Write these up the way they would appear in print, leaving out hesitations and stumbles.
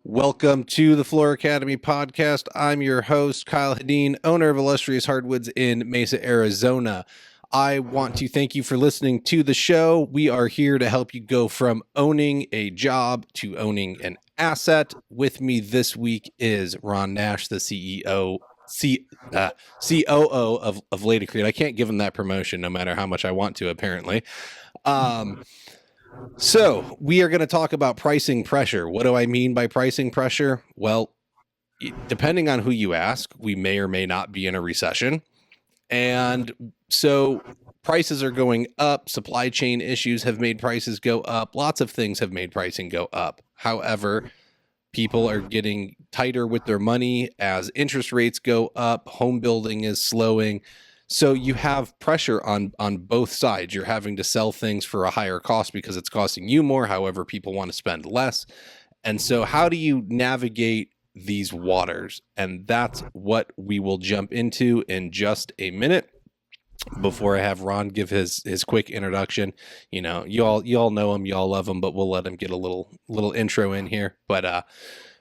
Welcome to the Floor Academy podcast. I'm your host, Kyle Hedin, owner of Illustrious Hardwoods in Mesa, Arizona. I want to thank you for listening to the show. We are here to help you go from owning a job to owning an asset. With me this week is Ron Nash, the COO of Laticrete. I can't give him that promotion no matter how much I want to, apparently. So we are going to talk about pricing pressure. What do I mean by pricing pressure? Well, depending on who you ask, we may or may not be in a recession. And so prices are going up. Supply chain issues have made prices go up. Lots of things have made pricing go up. However, people are getting tighter with their money as interest rates go up. Home building is slowing. So you have pressure on both sides. You're having to sell things for a higher cost because it's costing you more. However, people want to spend less. And so how do you navigate these waters? And that's what we will jump into in just a minute. Before I have Ron give his quick introduction, you all know him, you all love him, but we'll let him get a little intro in here. But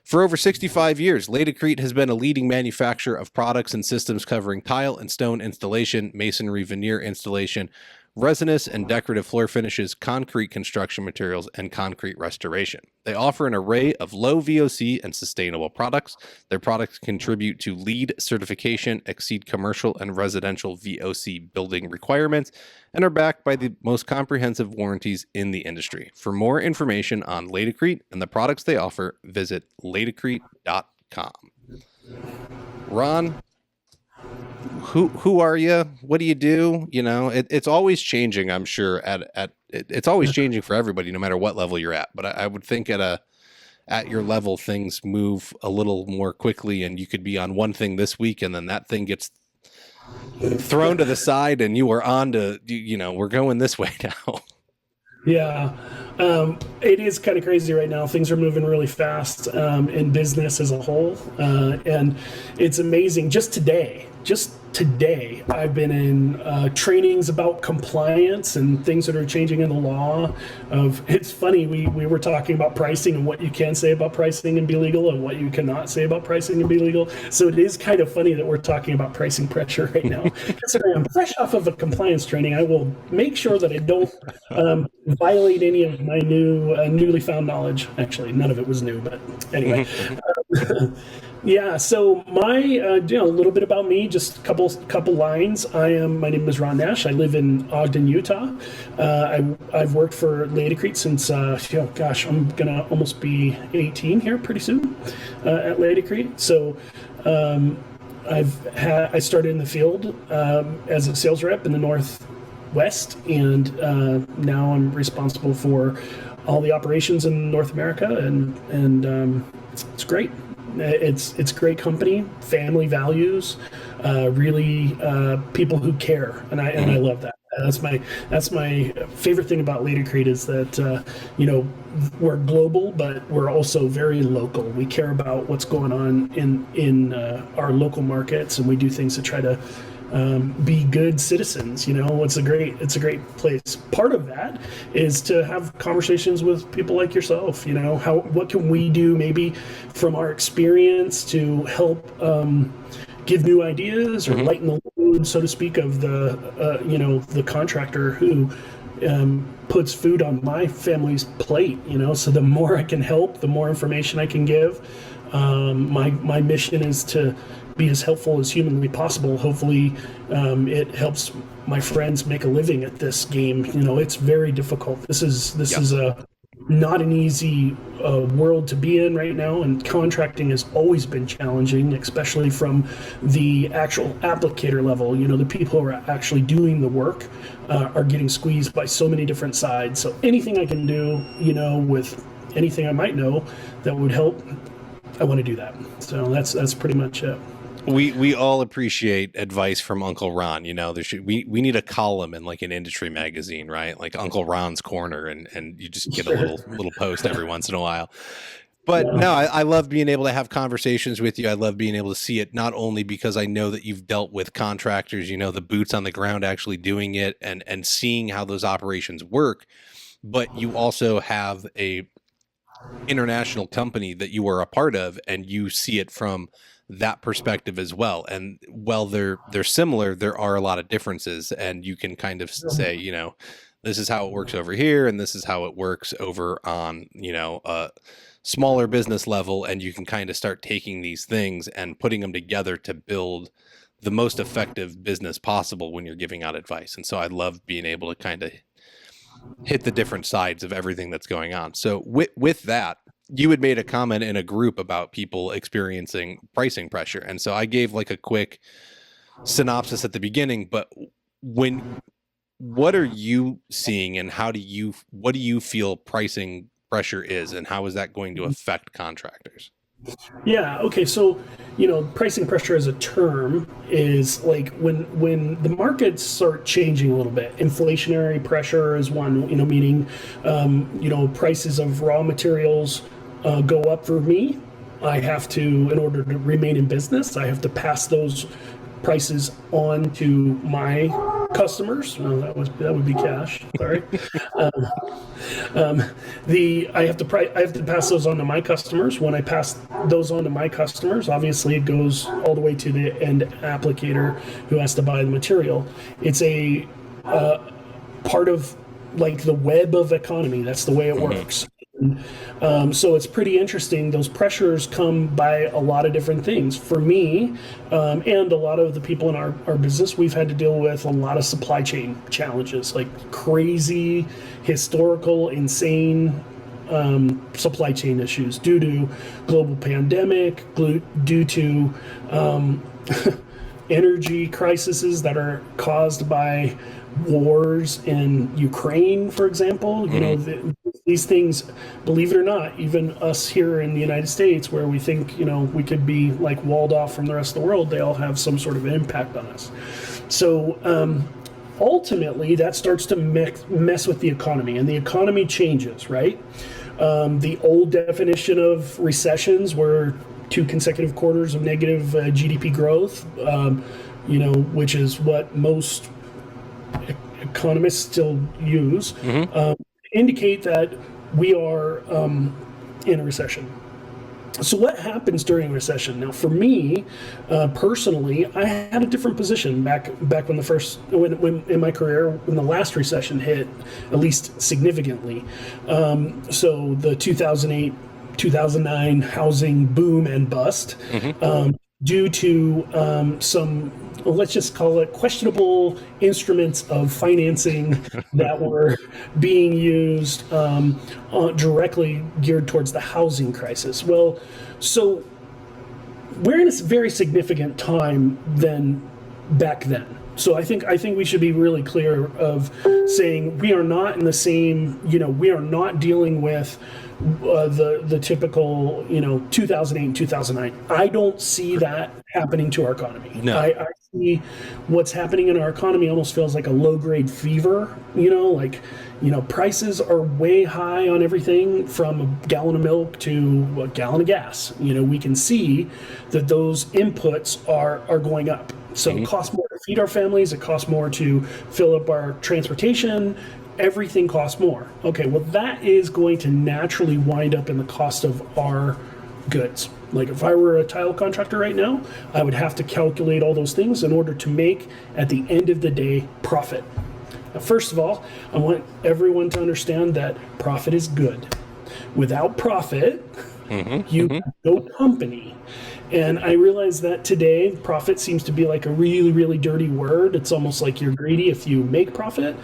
for over 65 years, Laticrete has been a leading manufacturer of products and systems covering tile and stone installation, masonry veneer installation, resinous and decorative floor finishes, concrete construction materials, and concrete restoration. They offer an array of low VOC and sustainable products. Their products contribute to LEED certification, exceed commercial and residential VOC building requirements, and are backed by the most comprehensive warranties in the industry. For more information on Laticrete and the products they offer, visit laticrete.com. Ron, who are you? What do you do? It's always changing, I'm sure. It's always changing for everybody, no matter what level you're at. But I would think at your level, things move a little more quickly, and you could be on one thing this week, and then that thing gets thrown to the side, and you are on to, we're going this way now. Yeah, it is kind of crazy right now. Things are moving really fast in business as a whole, and it's amazing. Just today, I've been in trainings about compliance and things that are changing in the law. It's funny, we were talking about pricing and what you can say about pricing and be legal and what you cannot say about pricing and be legal. So it is kind of funny that we're talking about pricing pressure right now. Considering I'm fresh off of a compliance training, I will make sure that I don't violate any of my newly found knowledge. Actually, none of it was new, but anyway. Yeah, so my a little bit about me, just a couple lines. My name is Ron Nash. I live in Ogden, Utah. I've worked for Laticrete since I'm gonna almost be 18 here pretty soon at Laticrete. So I started in the field as a sales rep in the Northwest, and now I'm responsible for all the operations in North America, and it's great. It's a great company, family values, really people who care, and I love that. That's my favorite thing about Laticrete is that we're global, but we're also very local. We care about what's going on in our local markets, and we do things to try to be good citizens. It's a great place. Part of that is to have conversations with people like yourself. What can we do maybe from our experience to help give new ideas or lighten the load, so to speak, of the contractor who puts food on my family's plate. So the more I can help, the more information I can give. My mission is to be as helpful as humanly possible. Hopefully, it helps my friends make a living at this game. It's very difficult. This is not an easy world to be in right now, and contracting has always been challenging, especially from the actual applicator level. The people who are actually doing the work are getting squeezed by so many different sides. So anything I can do, with anything I might know that would help, I want to do that. So that's pretty much it. We all appreciate advice from Uncle Ron. We need a column in like an industry magazine, right? Like Uncle Ron's Corner, and you just get a little post every once in a while. But no, I love being able to have conversations with you. I love being able to see it, not only because I know that you've dealt with contractors, the boots on the ground actually doing it and seeing how those operations work, but you also have a international company that you are a part of, and you see it from that perspective as well. And while they're similar, there are a lot of differences, and you can kind of say, you know, this is how it works over here, and this is how it works over on, you know, a smaller business level, and you can kind of start taking these things and putting them together to build the most effective business possible when you're giving out advice. And so I love being able to kind of hit the different sides of everything that's going on. So with that, you had made a comment in a group about people experiencing pricing pressure. And so I gave like a quick synopsis at the beginning, but what are you seeing, and what do you feel pricing pressure is, and how is that going to affect contractors? Yeah. Okay. So, you know, pricing pressure as a term is like when the markets start changing a little bit. Inflationary pressure is one. You know, meaning, you know, prices of raw materials go up for me. I have to, in order to remain in business, I have to pass those prices on to my customers. Oh, that would be cash. Sorry. I have to pass those on to my customers. When I pass those on to my customers, obviously it goes all the way to the end applicator who has to buy the material. It's a part of like the web of economy. That's the way it works. So it's pretty interesting. Those pressures come by a lot of different things. For me, and a lot of the people in our business, we've had to deal with a lot of supply chain challenges, like crazy, historical, insane supply chain issues due to global pandemic, due to energy crises that are caused by wars in Ukraine, for example. You know, these things, believe it or not, even us here in the United States, where we think, you know, we could be like walled off from the rest of the world, they all have some sort of impact on us. So ultimately, that starts to mess with the economy, and the economy changes, right? The old definition of recessions were 2 consecutive quarters of negative GDP growth, you know, which is what most economists still use, indicate that we are in a recession. So what happens during a recession? Now, for me, personally, I had a different position back when when in my career, when the last recession hit, at least significantly. So the 2008, 2009 housing boom and bust, due to some, let's just call it questionable instruments of financing that were being used directly geared towards the housing crisis. Well, so we're in a very significant time back then. So I think we should be really clear of saying we are not in the same, you know, we are not dealing with the typical, you know, 2008 and 2009. I don't see that happening to our economy. No. I see what's happening in our economy almost feels like a low-grade fever, you know, like, you know, prices are way high on everything from a gallon of milk to a gallon of gas. You know, we can see that those inputs are going up. So it costs more to feed our families, it costs more to fill up our transportation, everything costs more. Okay, well, that is going to naturally wind up in the cost of our goods. Like if I were a tile contractor right now, I would have to calculate all those things in order to make, at the end of the day, profit. Now, first of all, I want everyone to understand that profit is good. Without profit, you have no company. And I realize that today, profit seems to be like a really, really dirty word. It's almost like you're greedy if you make profit,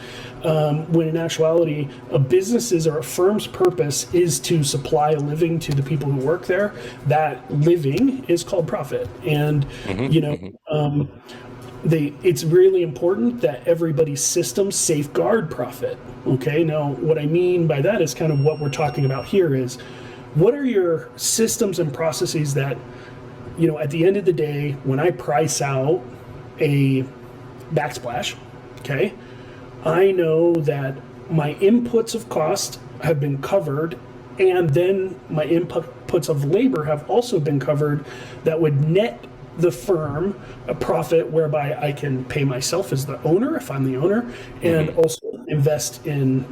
when in actuality, a business's or a firm's purpose is to supply a living to the people who work there. That living is called profit. And, you know, it's really important that everybody's systems safeguard profit. Okay, now what I mean by that is kind of what we're talking about here is, what are your systems and processes that, you know, at the end of the day, when I price out a backsplash, okay, I know that my inputs of cost have been covered, and then my inputs of labor have also been covered, that would net the firm a profit whereby I can pay myself as the owner, if I'm the owner, and also invest in,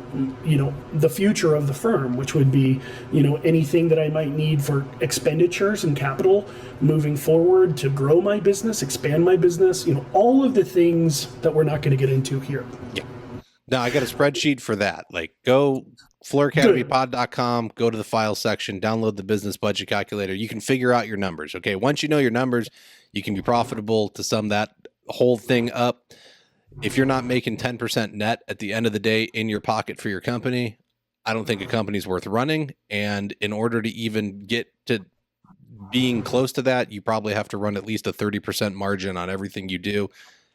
the future of the firm, which would be, anything that I might need for expenditures and capital moving forward to grow my business, expand my business, all of the things that we're not going to get into here. Yeah. No, I got a spreadsheet for that. Like, go flooracademypod.com, go to the file section, download the business budget calculator. You can figure out your numbers. Okay. Once you know your numbers, you can be profitable to sum that whole thing up. If you're not making 10% net at the end of the day in your pocket for your company, I don't think a company's worth running. And in order to even get to being close to that, you probably have to run at least a 30% margin on everything you do.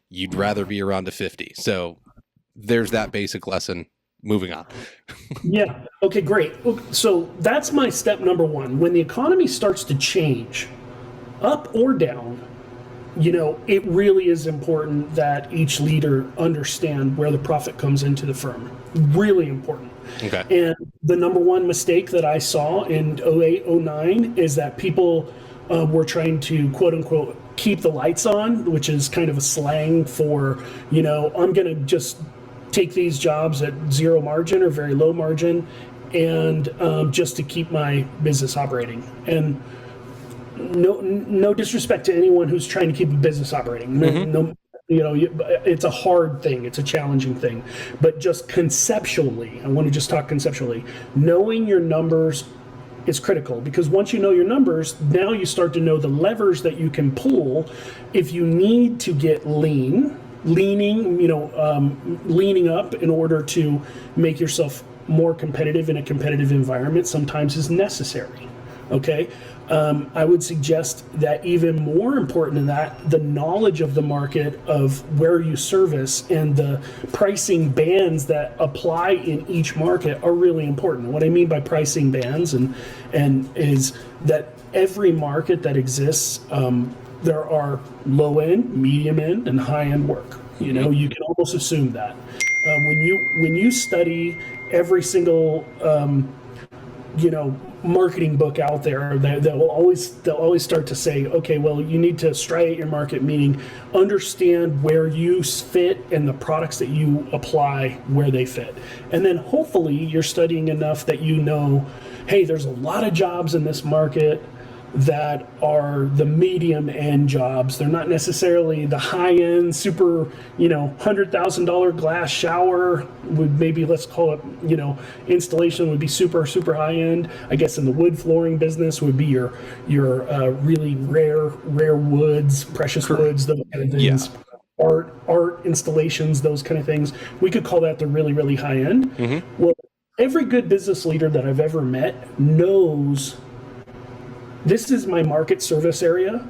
You'd rather be around a 50. So there's that basic lesson. Moving on. Yeah. Okay, great. So that's my step number one. When the economy starts to change, up or down, it really is important that each leader understand where the profit comes into the firm. Really important. Okay. And the number one mistake that I saw in 08, 09 is that people were trying to, quote unquote, keep the lights on, which is kind of a slang for, I'm going to just take these jobs at zero margin or very low margin, and just to keep my business operating. And no disrespect to anyone who's trying to keep a business operating. No, it's a hard thing. It's a challenging thing. But just conceptually, I want to just talk conceptually. Knowing your numbers is critical, because once you know your numbers, now you start to know the levers that you can pull if you need to get leaning up in order to make yourself more competitive in a competitive environment sometimes is necessary. Okay. I would suggest that even more important than that, the knowledge of the market, of where you service, and the pricing bands that apply in each market are really important. What I mean by pricing bands and is that every market that exists, there are low end, medium end, and high end work. You can almost assume that when you study every single marketing book out there, they'll always start to say, okay, well, you need to striate your market, meaning understand where you fit and the products that you apply where they fit, and then hopefully you're studying enough that hey, there's a lot of jobs in this market that are the medium end jobs. They're not necessarily the high end, super, $100,000 glass shower would maybe, let's call it, installation would be super, super high end. I guess in the wood flooring business would be your really rare woods, precious woods, those kind of things. Yeah. Art installations, those kind of things. We could call that the really, really high end. Mm-hmm. Well, every good business leader that I've ever met knows this is my market service area,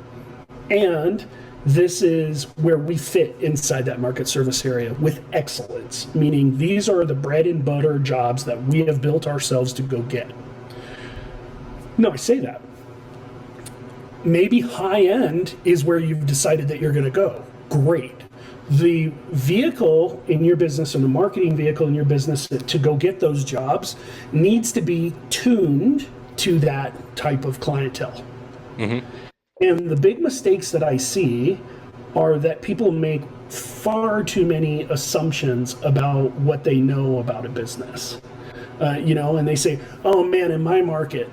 and this is where we fit inside that market service area with excellence, meaning these are the bread and butter jobs that we have built ourselves to go get. No, I say that. Maybe high end is where you've decided that you're going to go. Great. The vehicle in your business, and the marketing vehicle in your business to go get those jobs, needs to be tuned to that type of clientele. Mm-hmm. And the big mistakes that I see are that people make far too many assumptions about what they know about a business. And they say, oh man, in my market.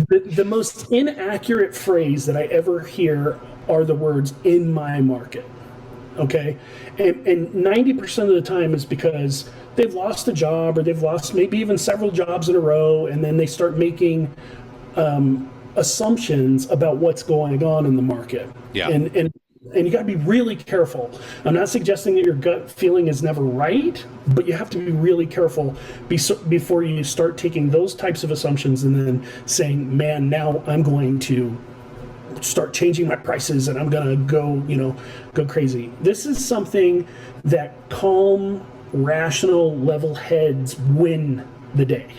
The most inaccurate phrase that I ever hear are the words, in my market. Okay. And 90% of the time is because they've lost a job, or they've lost maybe even several jobs in a row, and then they start making assumptions about what's going on in the market. Yeah. And you got to be really careful. I'm not suggesting that your gut feeling is never right, but you have to be really careful before you start taking those types of assumptions and then saying, man, now I'm going to start changing my prices and I'm going to go crazy. This is something that calm, rational, level heads win the day.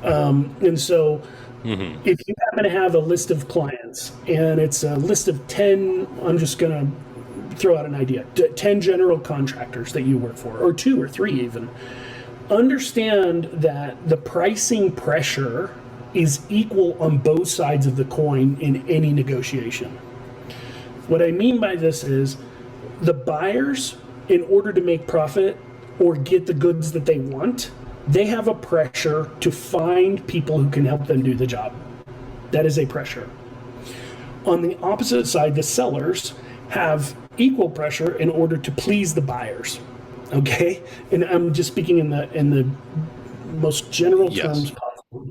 And so if you happen to have a list of clients and it's a list of 10, I'm just going to throw out an idea, 10 general contractors that you work for, or 2 or 3 even, understand that the pricing pressure is equal on both sides of the coin in any negotiation. What I mean by this is the buyers in order to make profit or get the goods that they want, they have a pressure to find people who can help them do the job. That is a pressure. On the opposite side, the sellers have equal pressure in order to please the buyers. Okay? And I'm just speaking in the most general terms possible.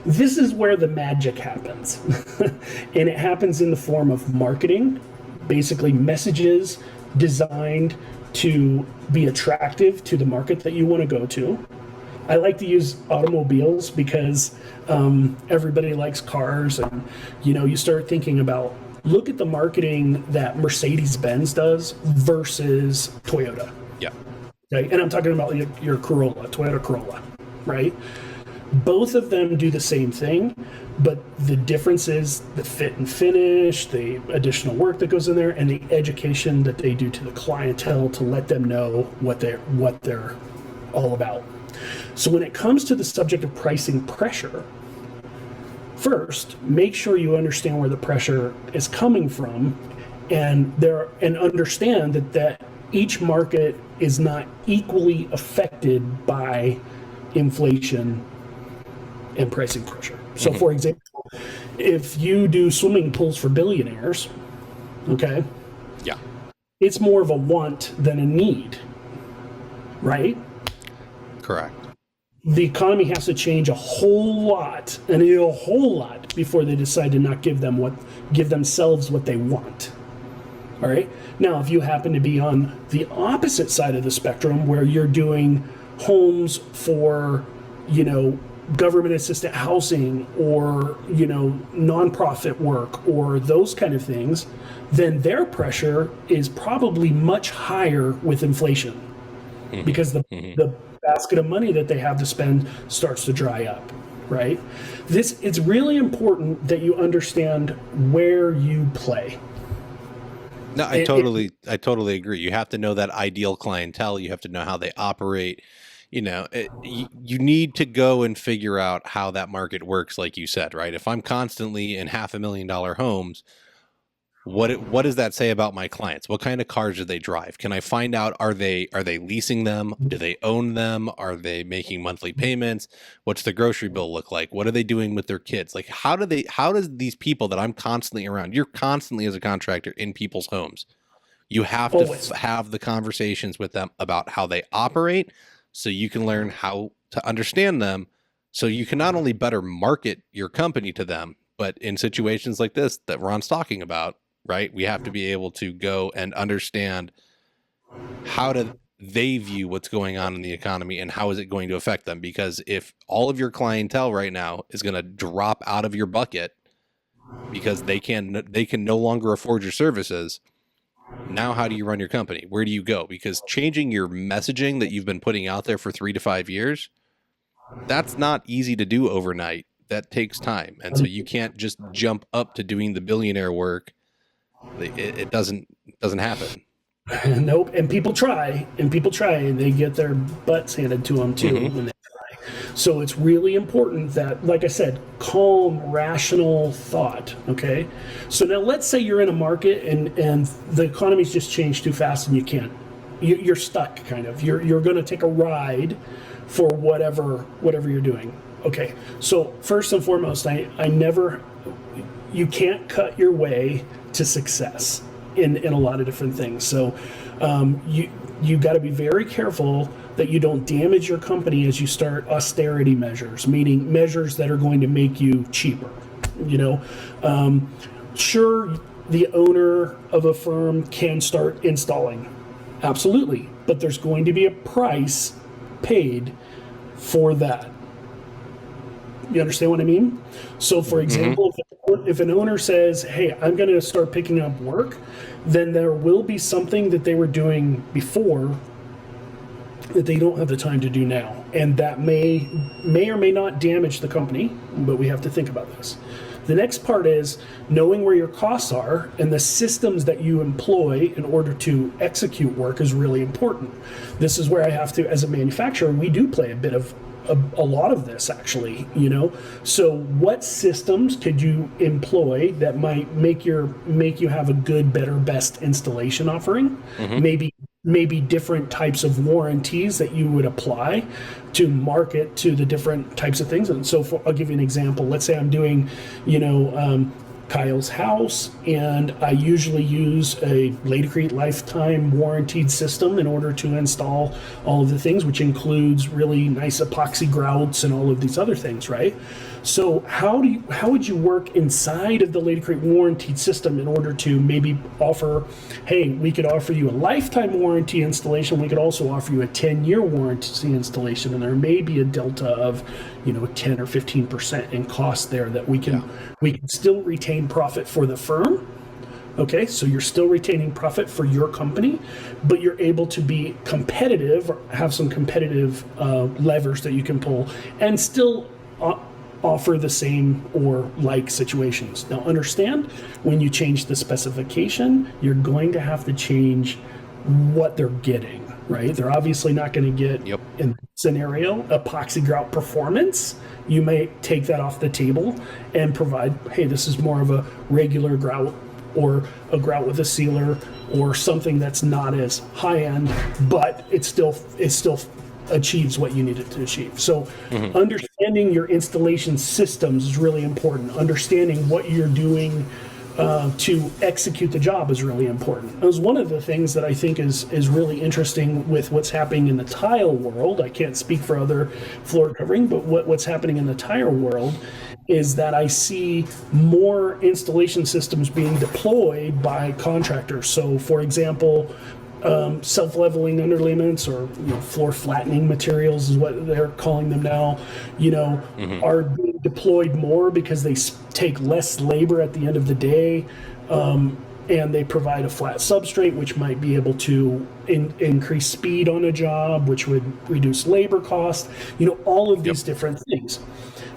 This is where the magic happens. And it happens in the form of marketing, basically messages designed to be attractive to the market that you want to go to. I like to use automobiles because everybody likes cars, and you start thinking about, look at the marketing that Mercedes-Benz does versus Toyota. Yeah. Right? And I'm talking about your Corolla, Toyota Corolla, right? Both of them do the same thing, but the difference is the fit and finish, the additional work that goes in there, and the education that they do to the clientele to let them know what they're all about. So when it comes to the subject of pricing pressure, first, make sure you understand where the pressure is coming from, and understand that each market is not equally affected by inflation and pricing pressure. So for example, if you do swimming pools for billionaires, okay? Yeah. It's more of a want than a need, right? Correct. The economy has to change a whole lot before they decide to not give themselves what they want. All right. Now, if you happen to be on the opposite side of the spectrum, where you're doing homes for, government assisted housing or, nonprofit work or those kind of things, then their pressure is probably much higher with inflation, because the basket of money that they have to spend starts to dry up, right? It's really important that you understand where you play. No, I totally agree. You have to know that ideal clientele. You have to know how they operate. You need to go and figure out how that market works, like you said, right? If I'm constantly in $500,000 homes, what does that say about my clients? What kind of cars do they drive? Can I find out, are they leasing them? Do they own them? Are they making monthly payments? What's the grocery bill look like? What are they doing with their kids? Like, how does these people that I'm constantly around, you're constantly as a contractor in people's homes. You have to have the conversations with them about how they operate, so you can learn how to understand them, so you can not only better market your company to them, but in situations like this that Ron's talking about, right? We have to be able to go and understand how do they view what's going on in the economy and how is it going to affect them? Because if all of your clientele right now is going to drop out of your bucket because they can no longer afford your services, now how do you run your company? Where do you go? Because changing your messaging that you've been putting out there for 3 to 5 years, that's not easy to do overnight. That takes time. And so you can't just jump up to doing the billionaire work. It doesn't happen. Nope. And people try, and they get their butts handed to them too when they try. So it's really important that, like I said, calm, rational thought. Okay. So now let's say you're in a market and the economy's just changed too fast and you're stuck kind of. You're going to take a ride for whatever you're doing. Okay. So first and foremost, you can't cut your way to success in a lot of different things. So you got to be very careful that you don't damage your company as you start austerity measures, meaning measures that are going to make you cheaper. Sure, the owner of a firm can start installing, absolutely, but there's going to be a price paid for that. You understand what I mean? So, for example, if an owner says, hey, I'm going to start picking up work, then there will be something that they were doing before that they don't have the time to do now. And that may or may not damage the company, but we have to think about this. The next part is knowing where your costs are, and the systems that you employ in order to execute work is really important. This is where I have to, as a manufacturer, we do play a bit of a lot of this actually, you know. So what systems could you employ that might make you have a good, better, best installation offering? Maybe different types of warranties that you would apply to market to the different types of things. And so I'll give you an example. Let's say I'm doing, Kyle's house, and I usually use a Laticrete lifetime warranted system in order to install all of the things, which includes really nice epoxy grouts and all of these other things, right? So how would you work inside of the Laticrete warranted system in order to maybe offer, hey, we could offer you a lifetime warranty installation, we could also offer you a 10-year warranty installation, and there may be a delta of 10 or 15% in cost there that we can still retain profit for the firm. Okay, so you're still retaining profit for your company, but you're able to be competitive, or have some competitive levers that you can pull, and still offer the same or like situations. Now understand, when you change the specification, you're going to have to change what they're getting, right? They're obviously not going to get, in scenario, epoxy grout performance. You may take that off the table and provide, hey, this is more of a regular grout, or a grout with a sealer, or something that's not as high end, but it still achieves what you need it to achieve. So understanding your installation systems is really important. Understanding what you're doing to execute the job is really important. It was one of the things that I think is really interesting with what's happening in the tile world. I can't speak for other floor covering, but what's happening in the tile world is that I see more installation systems being deployed by contractors. So for example, self-leveling underlayments, or floor flattening materials is what they're calling them now, are being deployed more because they take less labor at the end of the day, and they provide a flat substrate, which might be able to increase speed on a job, which would reduce labor cost, all of these different things.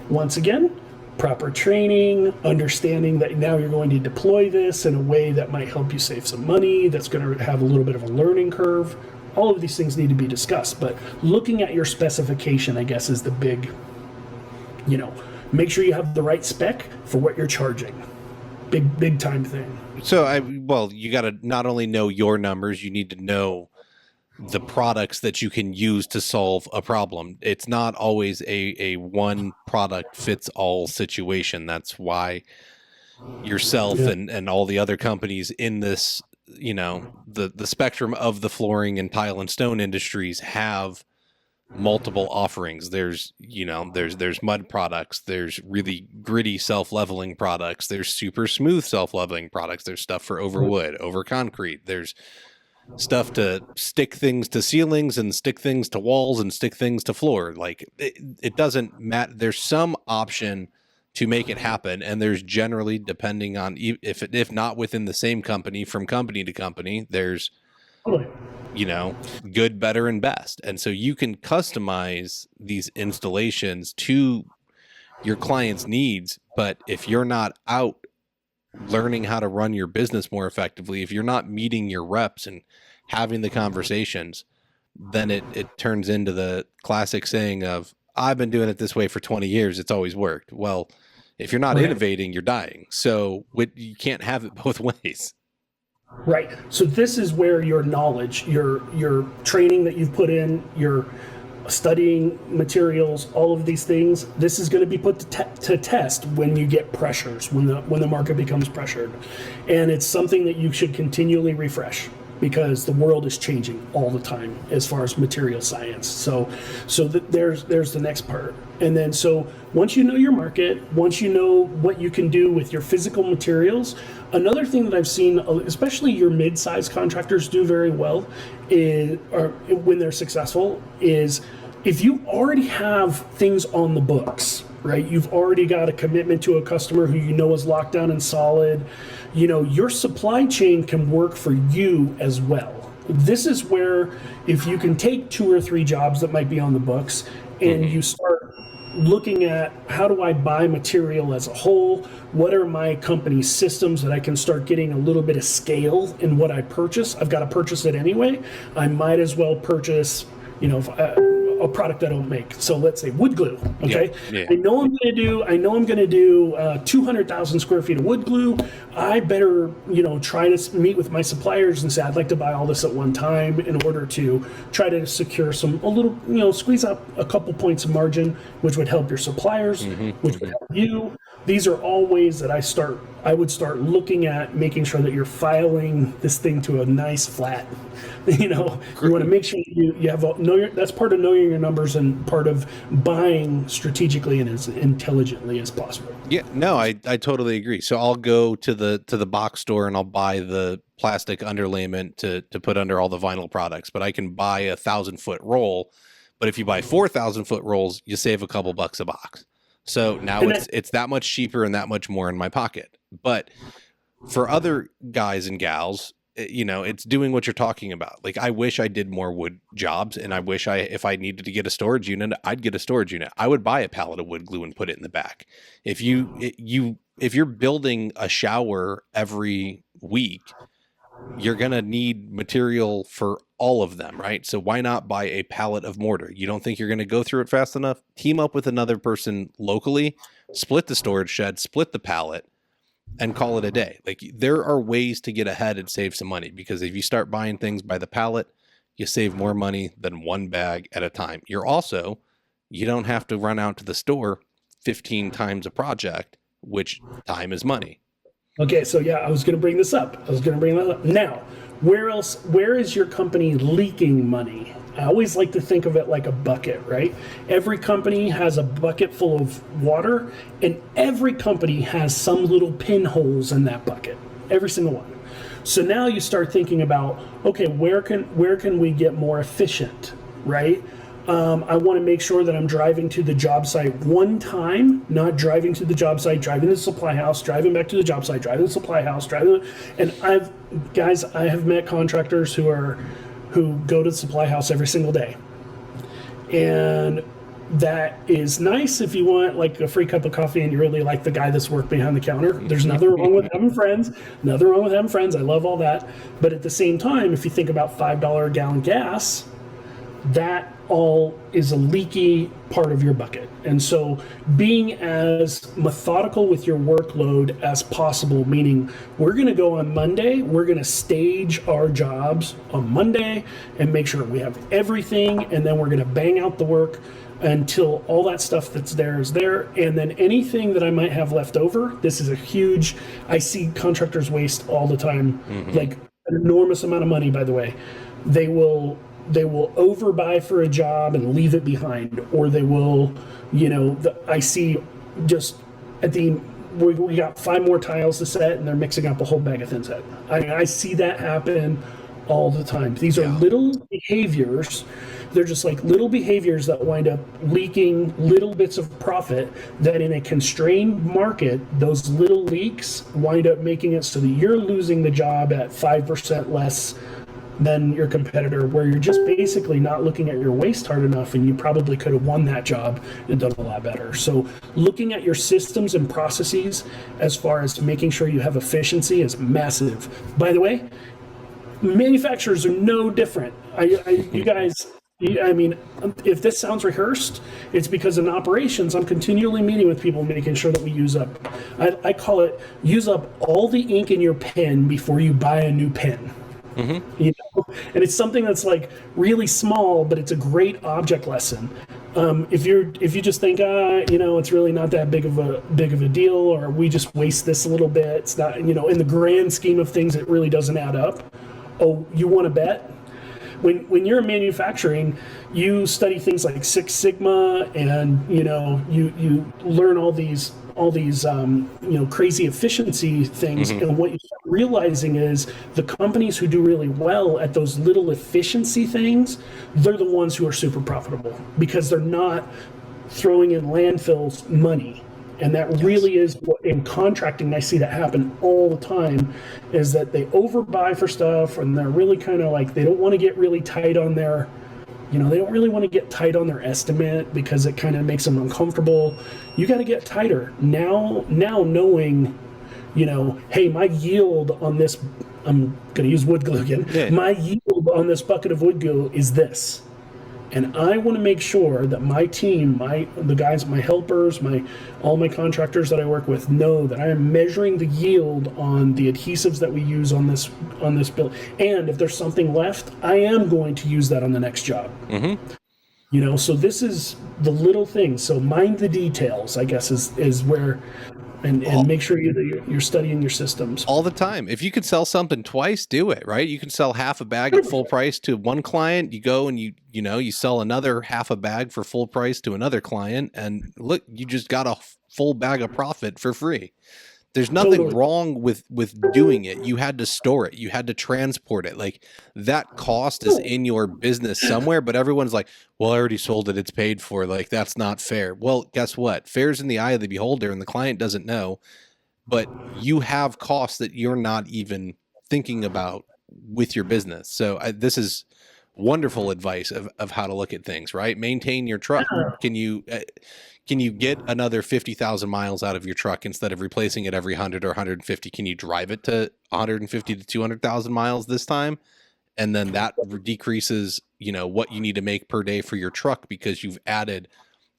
Once again, proper training, understanding that now you're going to deploy this in a way that might help you save some money, that's going to have a little bit of a learning curve. All of these things need to be discussed, but looking at your specification, I guess, is the big, make sure you have the right spec for what you're charging. Big time thing. So you got to not only know your numbers, you need to know the products that you can use to solve a problem. It's not always a one product fits all situation. That's why yourself and all the other companies in this, the spectrum of the flooring and tile and stone industries have multiple offerings. There's mud products, there's really gritty self-leveling products, there's super smooth self-leveling products, there's stuff for over wood, over concrete, there's stuff to stick things to ceilings and stick things to walls and stick things to floor. Like it doesn't matter. There's some option to make it happen. And there's generally, depending on if not within the same company, from company to company, there's, good, better, and best. And so you can customize these installations to your client's needs. But if you're not out learning how to run your business more effectively, if you're not meeting your reps and having the conversations, then it turns into the classic saying of, I've been doing it this way for 20 years. It's always worked. Well, if you're not innovating, you're dying. So you can't have it both ways. Right. So this is where your knowledge, your training that you've put in, your studying materials, all of these things, this is going to be put to test when you get pressures, when the market becomes pressured. And it's something that you should continually refresh, because the world is changing all the time as far as material science. So there's the next part. And then so once you know your market, once you know what you can do with your physical materials, another thing that I've seen, especially your mid-sized contractors do very well, or when they're successful, is if you already have things on the books, right? You've already got a commitment to a customer who is locked down and solid. Your supply chain can work for you as well. This is where, if you can take 2 or 3 jobs that might be on the books, and you start looking at, how do I buy material as a whole? What are my company's systems that I can start getting a little bit of scale in what I purchase? I've got to purchase it anyway. I might as well purchase, I'll a product I don't make. So let's say wood glue. Okay, Yeah. I know I'm going to do 200,000 square feet of wood glue. I better try to meet with my suppliers and say I'd like to buy all this at one time in order to try to secure a little squeeze out a couple points of margin, which would help your suppliers, which would help you. These are all ways that I would start looking at making sure that you're filing this thing to a nice flat. You want to make sure you have that's part of knowing your numbers and part of buying strategically and as intelligently as possible. Yeah, no, I totally agree. So I'll go to the box store and I'll buy the plastic underlayment to put under all the vinyl products, but I can buy 1,000-foot roll. But if you buy 4,000-foot rolls, you save a couple bucks a box. So now it's that much cheaper and that much more in my pocket. But for other guys and gals, it's doing what you're talking about. Like, I wish I did more wood jobs, and I wish if I needed to get a storage unit, I'd get a storage unit. I would buy a pallet of wood glue and put it in the back. If you're building a shower every week, you're going to need material for all of them, right? So why not buy a pallet of mortar? You don't think you're going to go through it fast enough? Team up with another person locally, split the storage shed, split the pallet, and call it a day. Like, there are ways to get ahead and save some money, because if you start buying things by the pallet, you save more money than one bag at a time. You don't have to run out to the store 15 times a project, which time is money. Okay, so yeah, I was going to bring this up. Now, where is your company leaking money? I always like to think of it like a bucket, right? Every company has a bucket full of water, and every company has some little pinholes in that bucket, every single one. So now you start thinking about, okay, where can we get more efficient, right? I want to make sure that I'm driving to the job site one time, not driving to the job site, driving to the supply house, driving back to the job site, driving to the supply house, and I have met contractors who go to the supply house every single day. And that is nice if you want like a free cup of coffee and you really like the guy that's worked behind the counter. There's nothing wrong with having friends. I love all that. But at the same time, if you think about $5 a gallon gas, that all is a leaky part of your bucket. And so being as methodical with your workload as possible, meaning we're going to go on Monday, we're going to stage our jobs on Monday and make sure we have everything, and then we're going to bang out the work until all that stuff that's there is there. And then anything that I might have left over, this is I see contractors waste all the time, like an enormous amount of money, by the way. They will overbuy for a job and leave it behind, or they will, I see just we got 5 more tiles to set and they're mixing up a whole bag of thin set. I see that happen all the time. These are little behaviors. They're just like little behaviors that wind up leaking little bits of profit that in a constrained market, those little leaks wind up making it so that you're losing the job at 5% less than your competitor, where you're just basically not looking at your waste hard enough, and you probably could have won that job and done a lot better. So looking at your systems and processes as far as making sure you have efficiency is massive. By the way, manufacturers are no different. You guys, I mean, if this sounds rehearsed, it's because in operations, I'm continually meeting with people, making sure that we use up, I call it, use up all the ink in your pen before you buy a new pen. And it's something that's like really small, but it's a great object lesson. If you just think, it's really not that big of a deal, or we just waste this a little bit, it's not, in the grand scheme of things, it really doesn't add up. Oh, you want to bet? When you're in manufacturing, you study things like Six Sigma, and you learn all these crazy efficiency things. And what you start realizing is the companies who do really well at those little efficiency things, they're the ones who are super profitable, because they're not throwing in landfills money. And that really is what in contracting, I see that happen all the time, is that they overbuy for stuff, and they're really kind of like, they don't want to get really tight on their, they don't really want to get tight on their estimate, because it kind of makes them uncomfortable. You got to get tighter. Now knowing, hey, my yield on this, I'm going to use wood glue again. Yeah. My yield on this bucket of wood glue is this. And I want to make sure that my team, the guys, my helpers, all my contractors that I work with know that I am measuring the yield on the adhesives that we use on this build. And if there's something left, I am going to use that on the next job. So this is the little things. So mind the details, I guess, is where, and make sure you're studying your systems all the time. If you could sell something twice, do it, right? You can sell half a bag at full price to one client. You go and you sell another half a bag for full price to another client, and look, you just got a full bag of profit for free. There's nothing wrong with doing it. You had to store it. You had to transport it. Like, that cost is in your business somewhere, but everyone's like, well, I already sold it. It's paid for. Like, that's not fair. Well, guess what? Fair's in the eye of the beholder, and the client doesn't know, but you have costs that you're not even thinking about with your business. So this is wonderful advice of how to look at things, right? Maintain your truck. Can you get another 50,000 miles out of your truck instead of replacing it every 100 or 150? Can you drive it to 150 to 200,000 miles this time? And then that decreases, what you need to make per day for your truck because you've added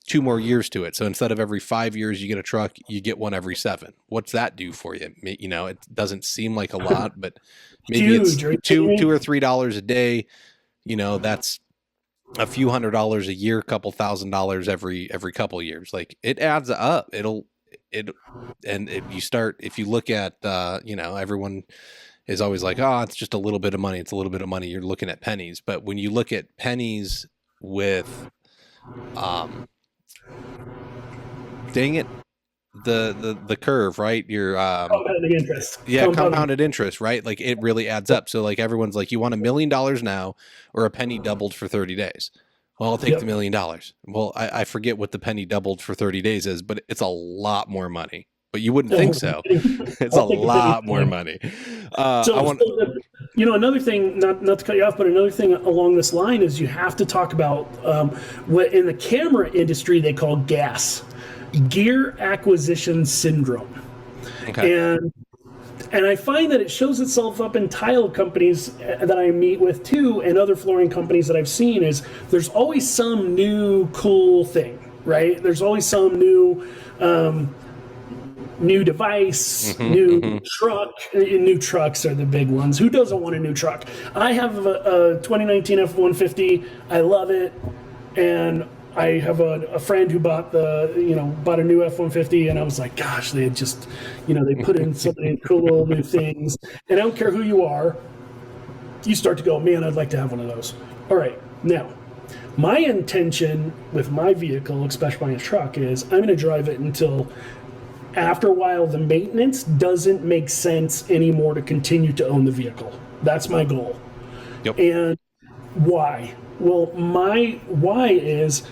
2 more years to it. So instead of every 5 years you get a truck, you get one every 7. What's that do for you? It doesn't seem like a lot, but maybe it's $2 or $3 a day. That's a few $100s a year, couple $1,000s every couple years. Like, it adds up. And if you look at, everyone is always like, oh, it's just a little bit of money. It's a little bit of money. You're looking at pennies. But when you look at pennies with, dang it, the curve, right? Your compounded interest. Compounded interest, right? Like, it really adds up. So like, everyone's like, you want $1 million now or a penny doubled for 30 days? Well, I'll take the $1 million. Well, I forget what the penny doubled for 30 days is, but it's a lot more money. But you wouldn't think so. It's a lot more money. Another thing, not to cut you off, but another thing along this line is you have to talk about what in the camera industry they call GAS, Gear Acquisition Syndrome. Okay. And I find that it shows itself up in tile companies that I meet with too, and other flooring companies that I've seen. Is there's always some new cool thing, right? There's always some new device, new truck. New trucks are the big ones. Who doesn't want a new truck? I have a 2019 F-150. I love it, and I have a friend who bought a new F-150, and I was like, gosh, they had just, they put in so many cool new things. And I don't care who you are, you start to go, man, I'd like to have one of those. All right, now, my intention with my vehicle, especially my truck, is I'm going to drive it until, after a while, the maintenance doesn't make sense anymore to continue to own the vehicle. That's my goal. Yep. And why? Well, my why is,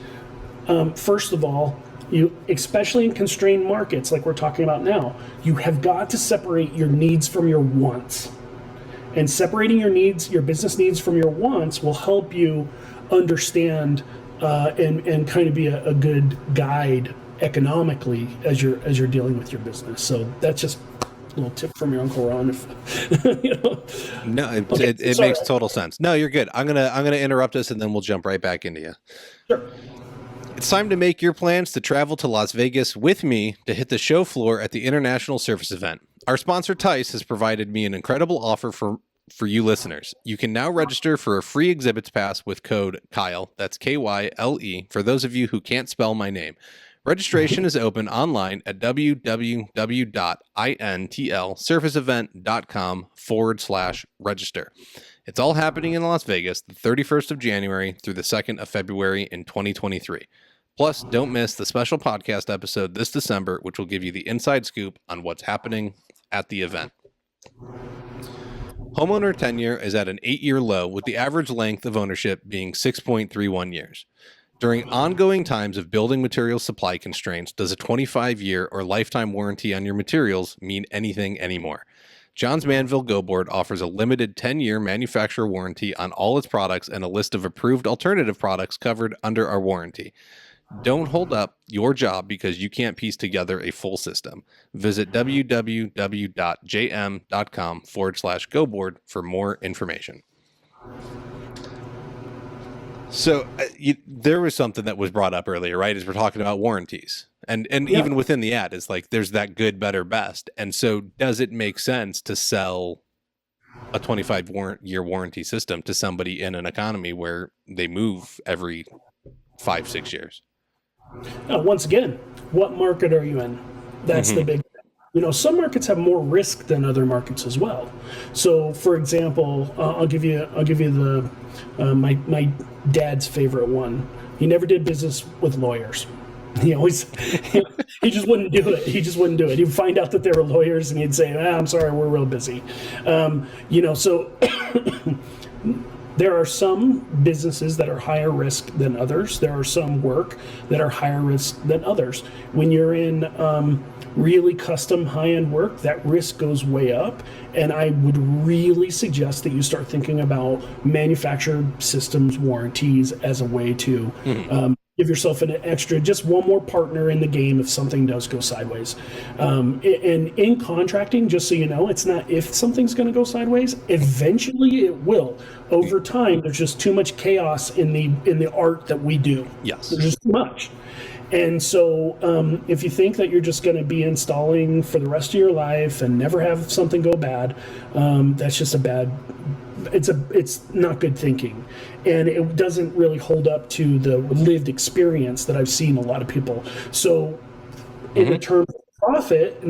first of all, you, especially in constrained markets like we're talking about now, you have got to separate your needs from your wants. And separating your needs, your business needs from your wants, will help you understand and kind of be a good guide economically as you're dealing with your business. So that's just a little tip from your Uncle Ron. No, it makes total sense. No, you're good. I'm gonna interrupt us, and then we'll jump right back into you. Sure. It's time to make your plans to travel to Las Vegas with me to hit the show floor at the International Surface event. Our sponsor, Tice, has provided me an incredible offer for you listeners. You can now register for a free exhibits pass with code Kyle. That's KYLE for those of you who can't spell my name. Registration is open online at www.intlsurfaceevent.com/register. It's all happening in Las Vegas, the 31st of January through the 2nd of February in 2023. Plus, don't miss the special podcast episode this December, which will give you the inside scoop on what's happening at the event. Homeowner tenure is at an 8-year low, with the average length of ownership being 6.31 years. During ongoing times of building material supply constraints, does a 25-year or lifetime warranty on your materials mean anything anymore? Johns Manville Go Board offers a limited 10-year manufacturer warranty on all its products and a list of approved alternative products covered under our warranty. Don't hold up your job because you can't piece together a full system. Visit www.jm.com/GoBoard for more information. So there was something that was brought up earlier, right? As we're talking about warranties, and Yeah. even within the ad, is like there's that good, better, best. And so, does it make sense to sell a 25-year warranty system to somebody in an economy where they move every 5-6 years? Now, once again, what market are you in? That's the Mm-hmm. big. Some markets have more risk than other markets as well. So, for example, I'll give you the my dad's favorite one. He never did business with lawyers. He always he just wouldn't do it. He just wouldn't do it. He'd find out that they were lawyers, and he'd say, "I'm sorry, we're real busy." So there are some businesses that are higher risk than others. There are some work that are higher risk than others. When you're in really custom high-end work, that risk goes way up. And I would really suggest that you start thinking about manufactured systems warranties as a way to Mm-hmm. give yourself an extra, just one more partner in the game if something does go sideways. And in contracting, just so you know, it's not if something's going to go sideways. Eventually, it will. Over time, there's just too much chaos in the art that we do. Yes. There's just too much. And so, if you think that you're just going to be installing for the rest of your life and never have something go bad, that's just a bad. It's not good thinking, and it doesn't really hold up to the lived experience that I've seen a lot of people. So, in the Mm-hmm.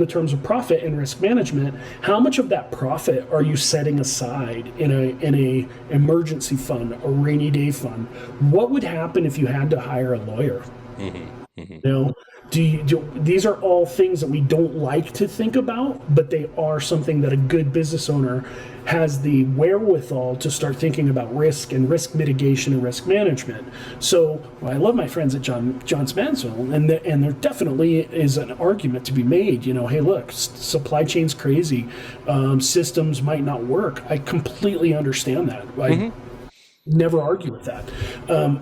terms of profit and risk management, how much of that profit are you setting aside in a emergency fund, a rainy day fund? What would happen if you had to hire a lawyer? Mm-hmm. Mm-hmm. You know, these are all things that we don't like to think about, but they are something that a good business owner has the wherewithal to start thinking about risk and risk mitigation and risk management. So I love my friends at John Mansell, and there definitely is an argument to be made. Hey, look, supply chain's crazy, systems might not work. I completely understand that. I Mm-hmm. never argue with that,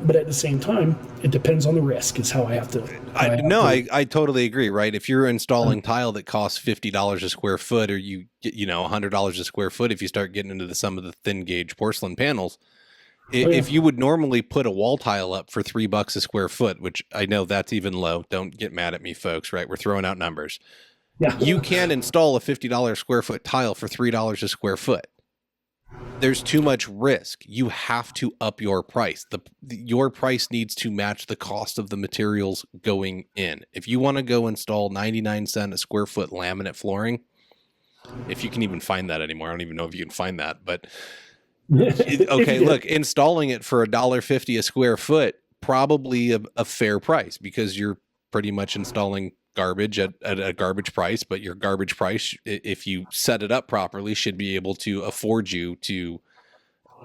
but at the same time, it depends on the risk. Is how I have to. I totally agree. Right, if you're installing tile that costs $50 a square foot, or you get $100 a square foot, if you start getting into some of the thin gauge porcelain panels, Oh, yeah. if you would normally put a wall tile up for $3 a square foot, which I know that's even low. Don't get mad at me, folks. Right, we're throwing out numbers. Yeah. You can install a $50 square foot tile for $3 a square foot. There's too much risk. You have to up your price. Your price needs to match the cost of the materials going in. If you want to go install 99 cent a square foot laminate flooring, if you can even find that anymore, I don't even know if you can find that, but okay, look, installing it for $1.50 a square foot, probably a fair price, because you're pretty much installing garbage at a garbage price, but your garbage price, if you set it up properly, should be able to afford you to,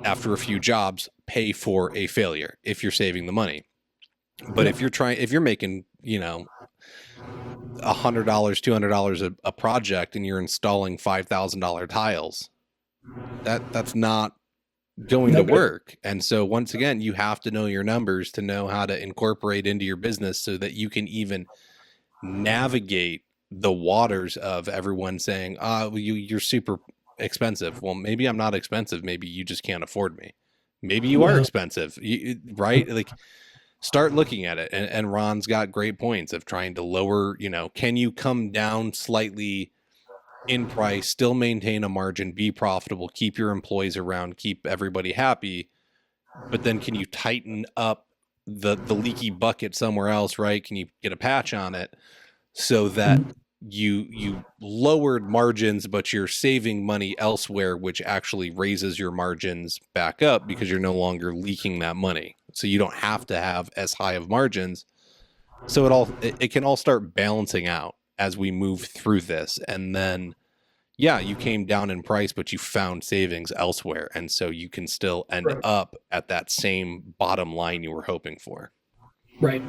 after a few jobs, pay for a failure if you're saving the money. But if you're making, $100, $200 a project, and you're installing $5,000 tiles, that's not going to work. And so once again, you have to know your numbers to know how to incorporate into your business so that you can even navigate the waters of everyone saying, well, you're super expensive. Well, maybe I'm not expensive. Maybe you just can't afford me. Maybe you are expensive, right? Like, start looking at it. And Ron's got great points of trying to lower, can you come down slightly in price, still maintain a margin, be profitable, keep your employees around, keep everybody happy, but then can you tighten up the leaky bucket somewhere else, right? Can you get a patch on it so that you lowered margins, but you're saving money elsewhere, which actually raises your margins back up because you're no longer leaking that money. So you don't have to have as high of margins. So it can all start balancing out as we move through this. And then, yeah, you came down in price, but you found savings elsewhere. And so you can still end up at that same bottom line you were hoping for. Right.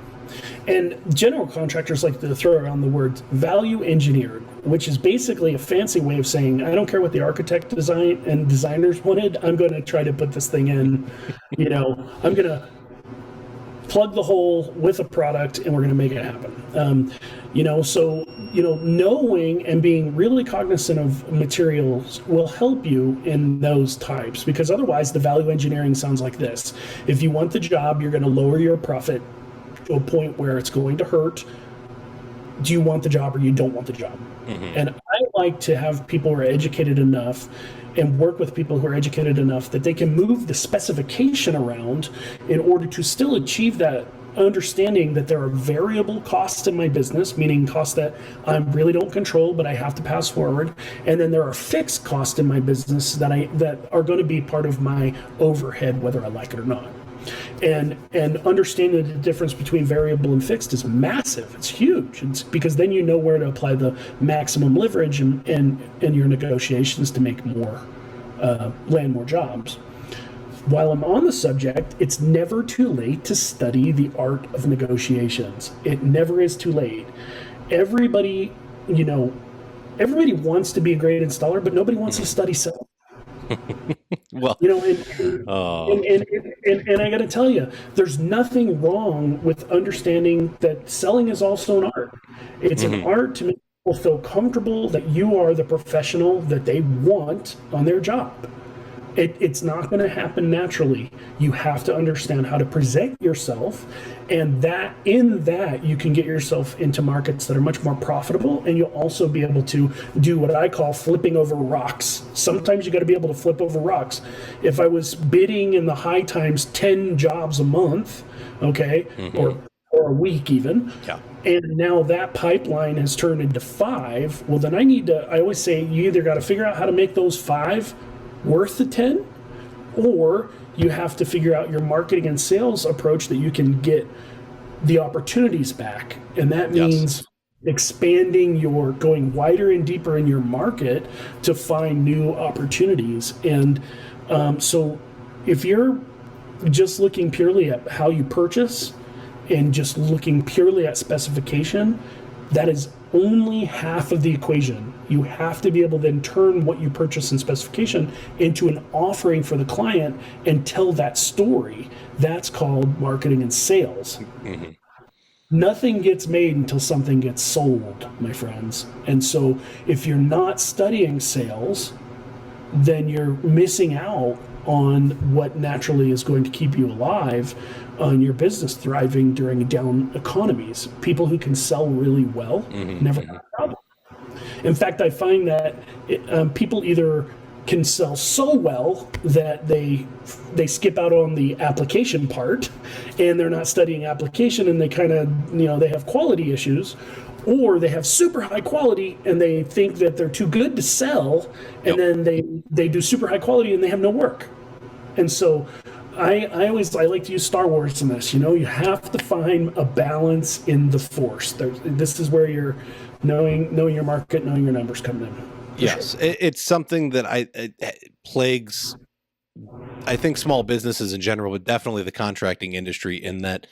And general contractors like to throw around the word value engineered, which is basically a fancy way of saying, I don't care what the architect design and designers wanted. I'm going to try to put this thing in, I'm going to plug the hole with a product and we're going to make it happen. So knowing and being really cognizant of materials will help you in those types, because otherwise the value engineering sounds like this. If you want the job, you're going to lower your profit to a point where it's going to hurt. Do you want the job or you don't want the job? And I like to have people who are educated enough and work with people who are educated enough that they can move the specification around in order to still achieve that understanding that there are variable costs in my business, meaning costs that I really don't control but I have to pass forward, and then there are fixed costs in my business that are going to be part of my overhead whether I like it or not. And understanding the difference between variable and fixed is massive. It's huge. It's because then you know where to apply the maximum leverage in your negotiations to make more, land more jobs. While I'm on the subject, it's never too late to study the art of negotiations. It never is too late. Everybody wants to be a great installer, but nobody wants to study sales. Well, and I got to tell you, there's nothing wrong with understanding that selling is also an art. It's an art to make people feel comfortable that you are the professional that they want on their job. It's not going to happen naturally. You have to understand how to present yourself, and that you can get yourself into markets that are much more profitable, and you'll also be able to do what I call flipping over rocks. Sometimes you got to be able to flip over rocks. If I was bidding in the high times 10 jobs a month, okay, or a week even, and now that pipeline has turned into 5, well then I always say you either got to figure out how to make those 5 worth the 10, or you have to figure out your marketing and sales approach that you can get the opportunities back. And that means expanding going wider and deeper in your market to find new opportunities. And so if you're just looking purely at how you purchase and just looking purely at specification, that is only half of the equation. You have to be able to then turn what you purchase in specification into an offering for the client and tell that story. That's called marketing and sales. Nothing gets made until something gets sold, my friends. And so if you're not studying sales, then you're missing out on what naturally is going to keep you alive on your business thriving during down economies. People who can sell really well never have a problem. In fact, I find that people either can sell so well that they skip out on the application part and they're not studying application, and they kind of, they have quality issues, or they have super high quality and they think that they're too good to sell, and then they do super high quality and they have no work. And so I like to use Star Wars in this. You have to find a balance in the force. This is where you're knowing your market, knowing your numbers come in. Yes, sure. It's something that it plagues, I think, small businesses in general, but definitely the contracting industry, in that,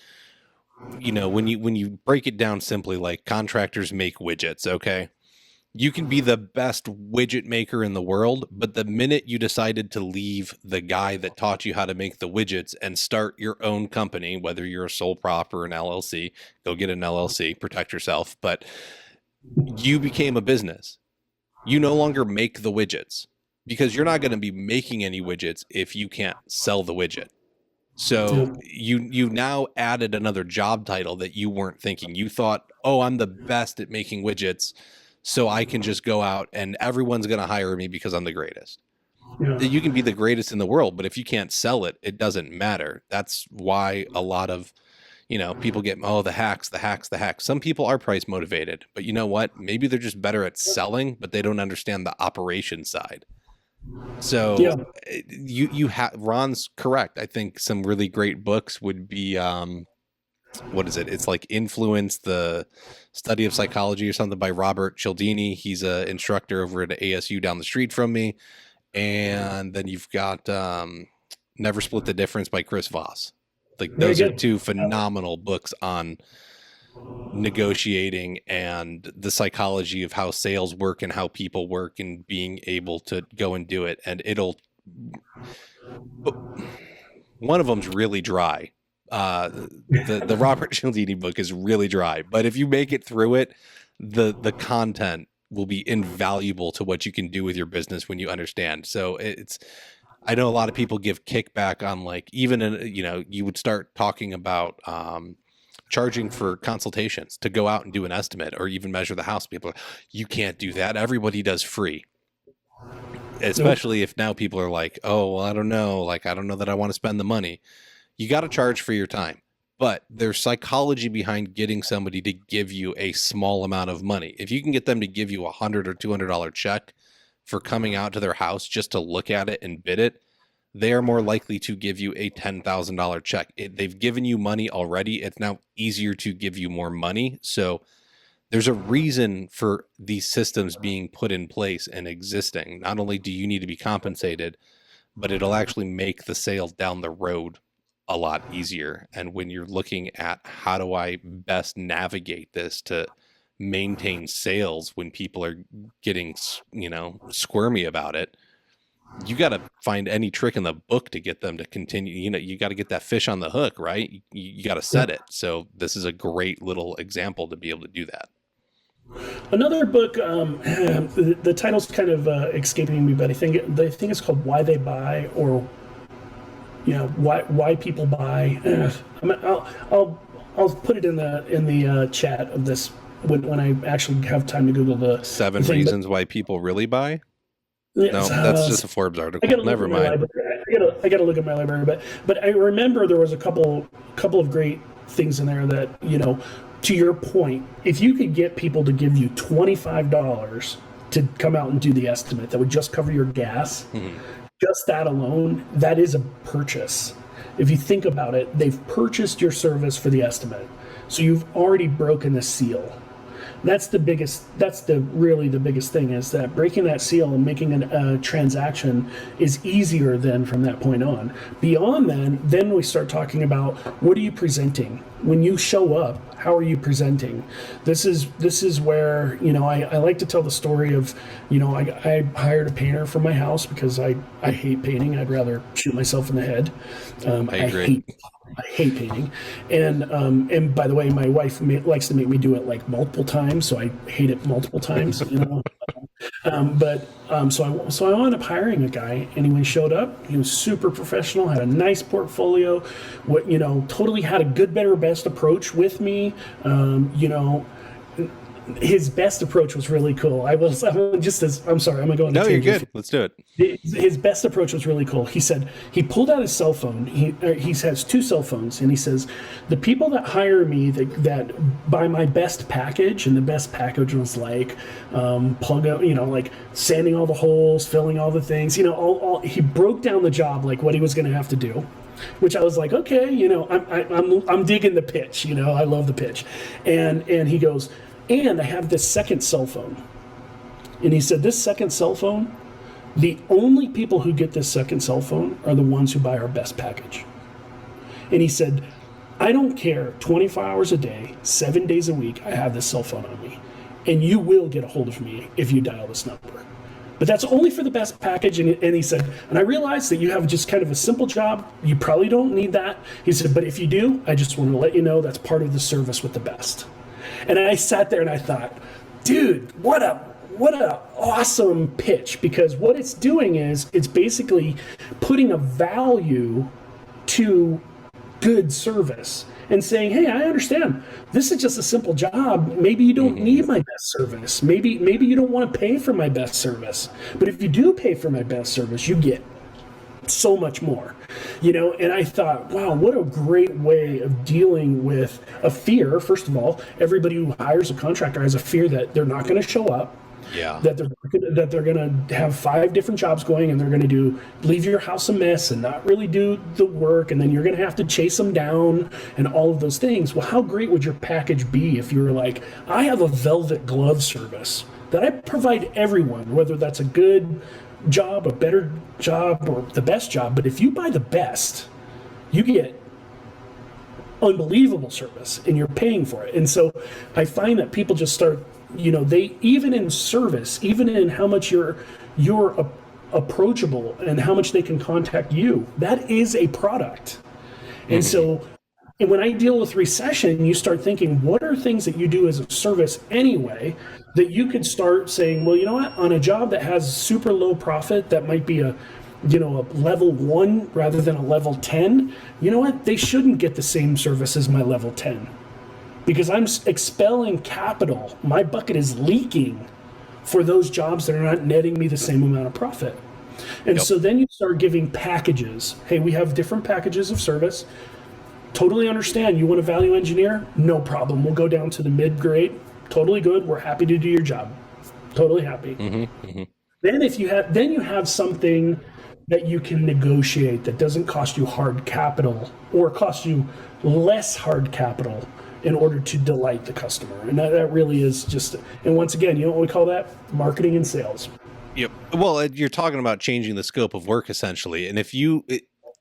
when you break it down simply, like contractors make widgets, okay? You can be the best widget maker in the world, but the minute you decided to leave the guy that taught you how to make the widgets and start your own company, whether you're a sole prop or an LLC, go get an LLC, protect yourself, but you became a business. You no longer make the widgets, because you're not going to be making any widgets if you can't sell the widget. So you now added another job title that you weren't thinking. You thought, oh, I'm the best at making widgets, so I can just go out and everyone's going to hire me because I'm the greatest. Yeah. You can be the greatest in the world, but if you can't sell it, it doesn't matter. That's why a lot of, people get, the hacks. Some people are price motivated, but you know what? Maybe they're just better at selling, but they don't understand the operation side. So you have, Ron's correct. I think some really great books would be, what is it? It's like Influence, the Study of Psychology or something, by Robert Cialdini. He's an instructor over at ASU down the street from me. And then you've got Never Split the Difference by Chris Voss. Like, those are 2 phenomenal books on negotiating and the psychology of how sales work and how people work, and being able to go and do it. And one of them's really dry. The Robert Cialdini book is really dry, but if you make it through it, the content will be invaluable to what you can do with your business when you understand. So it's, I know a lot of people give kickback on, like, even in, you would start talking about charging for consultations to go out and do an estimate or even measure the house. People are, you can't do that. Everybody does free. Especially if now people are like, oh, well, I don't know. Like, I don't know that I want to spend the money. You got to charge for your time. But there's psychology behind getting somebody to give you a small amount of money. If you can get them to give you $100 or $200 check for coming out to their house just to look at it and bid it, they are more likely to give you a $10,000 check. They've given you money already. It's now easier to give you more money. So there's a reason for these systems being put in place and existing. Not only do you need to be compensated, but it'll actually make the sale down the road a lot easier. And when you're looking at how do I best navigate this to maintain sales when people are getting, squirmy about it, you got to find any trick in the book to get them to continue. You got to get that fish on the hook, right? You got to set it. So this is a great little example to be able to do that. Another book, the title's kind of escaping me, but I think it's called Why They Buy, or why people buy. I'll put it in the chat of this when I actually have time to Google the 7 reasons why people really buy. No, that's just a Forbes article. Never mind. I got to look at my library, but I remember there was a couple of great things in there that, to your point, if you could get people to give you $25 to come out and do the estimate that would just cover your gas, just that alone, that is a purchase. If you think about it, they've purchased your service for the estimate. So you've already broken the seal. That's really the biggest thing, is that breaking that seal and making a transaction is easier then from that point on. Beyond then we start talking about, what are you presenting? When you show up, how are you presenting? This is where, I like to tell the story of, I hired a painter for my house because I hate painting. I'd rather shoot myself in the head. I agree. I hate painting, and by the way, my wife likes to make me do it like multiple times, so I hate it multiple times. So I wound up hiring a guy, and when he showed up, he was super professional, had a nice portfolio, totally had a good, better, best approach with me. His best approach was really cool. I'm sorry, I'm gonna go on. No, you're good. Let's do it. His best approach was really cool. He said he pulled out his cell phone. He has 2 cell phones, and he says, the people that hire me that buy my best package, and the best package was like plug out, like sanding all the holes, filling all the things, he broke down the job, like what he was going to have to do. Which I was like, okay, I'm digging the pitch. I love the pitch, and he goes, and I have this second cell phone. And he said, this second cell phone, the only people who get this second cell phone are the ones who buy our best package. And he said, I don't care, 24 hours a day, 7 days a week, I have this cell phone on me. And you will get a hold of me if you dial this number. But that's only for the best package. And he said, and I realize that you have just kind of a simple job. You probably don't need that. He said, but if you do, I just want to let you know that's part of the service with the best. And I sat there and I thought, dude, what a awesome pitch, because what it's doing is it's basically putting a value to good service and saying, hey, I understand this is just a simple job. Maybe you don't need my best service. Maybe you don't want to pay for my best service. But if you do pay for my best service, you get so much more, and I thought, wow, what a great way of dealing with a fear. First of all, everybody who hires a contractor has a fear that they're not going to show up. Yeah. That they're going to have 5 different jobs going, and they're going to leave your house a mess and not really do the work, and then you're going to have to chase them down and all of those things. Well, how great would your package be if you were like, I have a velvet glove service that I provide everyone, whether that's a good job, a better job, or the best job. But if you buy the best, you get unbelievable service, and you're paying for it. And so I find that people just start, they, even in service, even in how much you're approachable and how much they can contact you, that is a product. And so And when I deal with recession, you start thinking, what are things that you do as a service anyway that you could start saying, well, you know what, on a job that has super low profit, that might be a level 1 rather than a level 10, you know what, they shouldn't get the same service as my level 10 because I'm expelling capital. My bucket is leaking for those jobs that are not netting me the same amount of profit. And so then you start giving packages. Hey, we have different packages of service. Totally understand. You want a value engineer? No problem. We'll go down to the mid grade. Totally good. We're happy to do your job. Totally happy. Then you have something that you can negotiate that doesn't cost you hard capital or cost you less hard capital in order to delight the customer. And that really is just, and once again, you know what we call that? Marketing and sales. Yep. Well, you're talking about changing the scope of work essentially. And if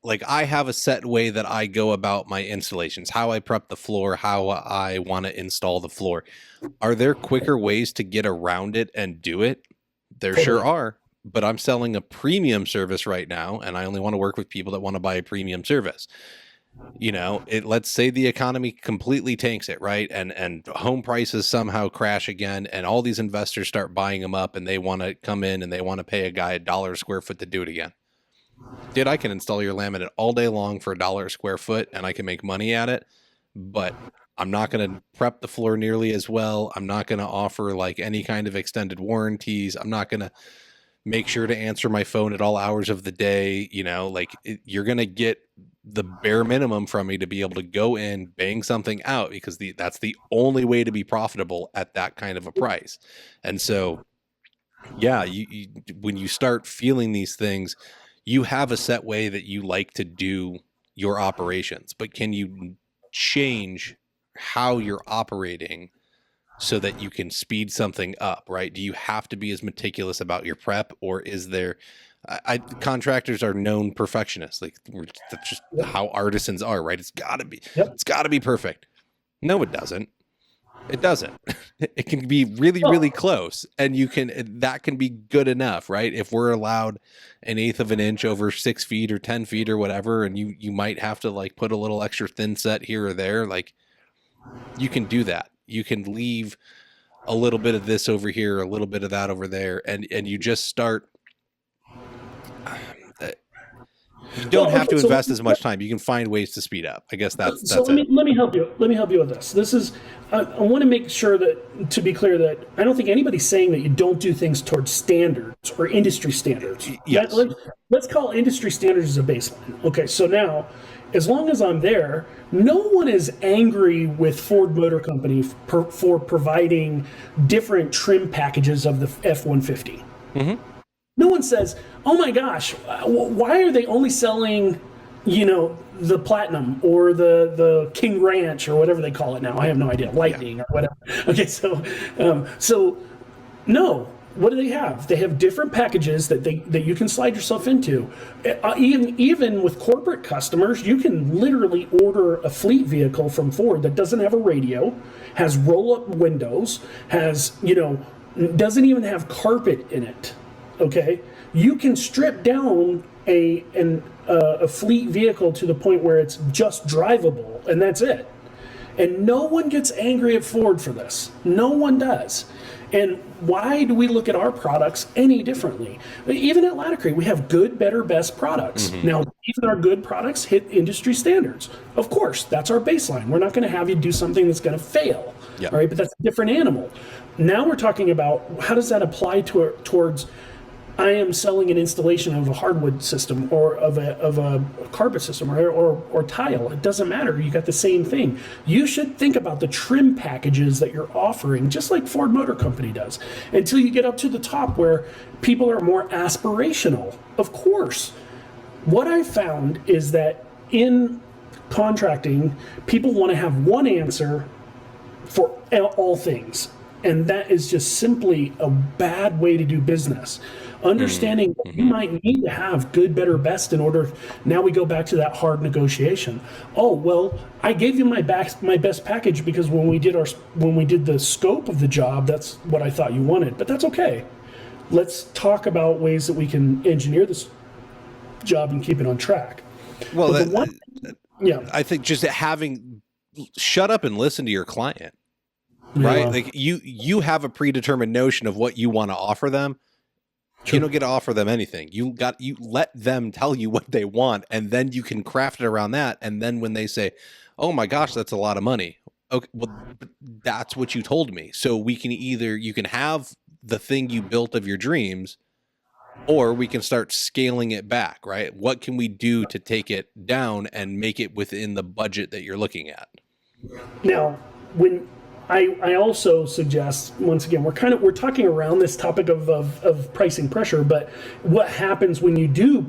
like I have a set way that I go about my installations, how I prep the floor, how I want to install the floor. Are there quicker ways to get around it and do it? There sure are, but I'm selling a premium service right now, and I only want to work with people that want to buy a premium service. You know, let's say the economy completely tanks it, right? And home prices somehow crash again, and all these investors start buying them up, and they want to come in and they want to pay a guy $1 a square foot to do it again. Dude, I can install your laminate all day long for $1 a square foot, and I can make money at it, but I'm not going to prep the floor nearly as well. I'm not going to offer like any kind of extended warranties. I'm not going to make sure to answer my phone at all hours of the day. You know, like you're going to get the bare minimum from me to be able to go in, bang something out, because that's the only way to be profitable at that kind of a price. And so, yeah, you when you start feeling these things, you have a set way that you like to do your operations, but can you change how you're operating so that you can speed something up, right? Do you have to be as meticulous about your prep, or is there, contractors are known perfectionists. Like that's just how artisans are, right? It's gotta be perfect. No, it doesn't. It doesn't. It can be really, really close, and that can be good enough, right? If we're allowed 1/8 of an inch over 6 feet or 10 feet or whatever, and you might have to like put a little extra thin set here or there, like you can do that. You can leave a little bit of this over here, a little bit of that over there, and you just start. You don't have to invest as much time. You can find ways to speed up. I guess that's so. Let me help you. Let me help you with this. This is. I want to make sure that, to be clear, that I don't think anybody's saying that you don't do things towards standards or industry standards. Yes. Let's call industry standards as a baseline. Okay. So now, as long as I'm there, no one is angry with Ford Motor Company for providing different trim packages of the F-150. Mm-hmm. No one says, oh my gosh, why are they only selling, the Platinum or the King Ranch or whatever they call it now? I have no idea. Lightning or whatever. Okay, so no. What do they have? They have different packages that you can slide yourself into. Even with corporate customers, you can literally order a fleet vehicle from Ford that doesn't have a radio, has roll-up windows, doesn't even have carpet in it. Okay, you can strip down a fleet vehicle to the point where it's just drivable, and that's it. And no one gets angry at Ford for this. No one does. And why do we look at our products any differently? Even at Laticrete, we have good, better, best products. Mm-hmm. Now, even our good products hit industry standards. Of course, that's our baseline. We're not going to have you do something that's going to fail. Yep. All right, but that's a different animal. Now we're talking about how does that apply towards I am selling an installation of a hardwood system or of a carpet system or tile. It doesn't matter. You got the same thing. You should think about the trim packages that you're offering, just like Ford Motor Company does, until you get up to the top where people are more aspirational. Of course, what I found is that in contracting, people want to have one answer for all things. And that is just simply a bad way to do business. Understanding that you might need to have good, better, best in order. Now we go back to that hard negotiation. Oh, well, I gave you my best package because when we did the scope of the job, that's what I thought you wanted. But that's okay. Let's talk about ways that we can engineer this job and keep it on track. Well, Yeah. I think just shut up and listen to your client, Yeah. right? Like you have a predetermined notion of what you want to offer them. True. You don't get to offer them anything. You let them tell you what they want, and then you can craft it around that. And then when they say, "Oh my gosh, that's a lot of money," okay, well, that's what you told me. So we can you can have the thing you built of your dreams, or we can start scaling it back, right? What can we do to take it down and make it within the budget that you're looking at? Now, when I also suggest, once again, we're talking around this topic of pricing pressure, but what happens when you do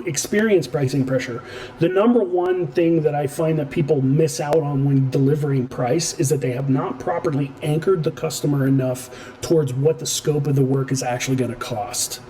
experience pricing pressure? The number one thing that I find that people miss out on when delivering price is that they have not properly anchored the customer enough towards what the scope of the work is actually going to cost.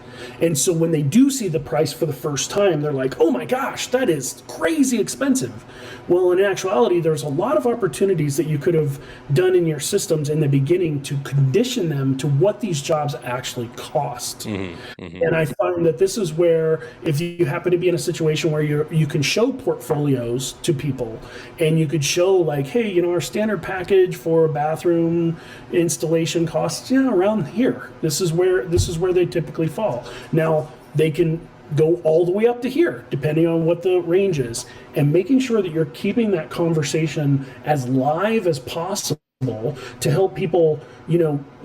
And so when they do see the price for the first time, they're like, oh my gosh, that is crazy expensive. Well, in actuality, there's a lot of opportunities that you could have done in your systems in the beginning to condition them to what these jobs actually cost. Mm-hmm, mm-hmm. And I find that this is where, if you happen to be in a situation where you can show portfolios to people, and you could show like, hey, our standard package for a bathroom installation costs, around here. This is where they typically fall. Now, they can go all the way up to here, depending on what the range is, and making sure that you're keeping that conversation as live as possible to help people,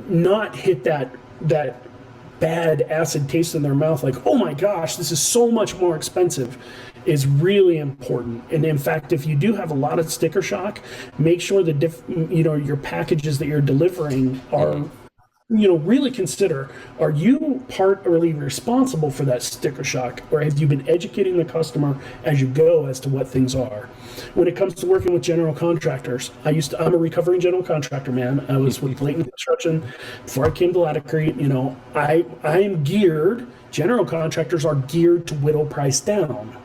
not hit that bad acid taste in their mouth, like, oh my gosh, this is so much more expensive, is really important. And in fact, if you do have a lot of sticker shock, make sure your packages that you're delivering are really consider, are you partly responsible for that sticker shock, or have you been educating the customer as you go as to what things are? When it comes to working with general contractors, I'm a recovering general contractor, man. I was with Clayton Construction before I came to Laticrete. I am geared, general contractors are geared to whittle price down.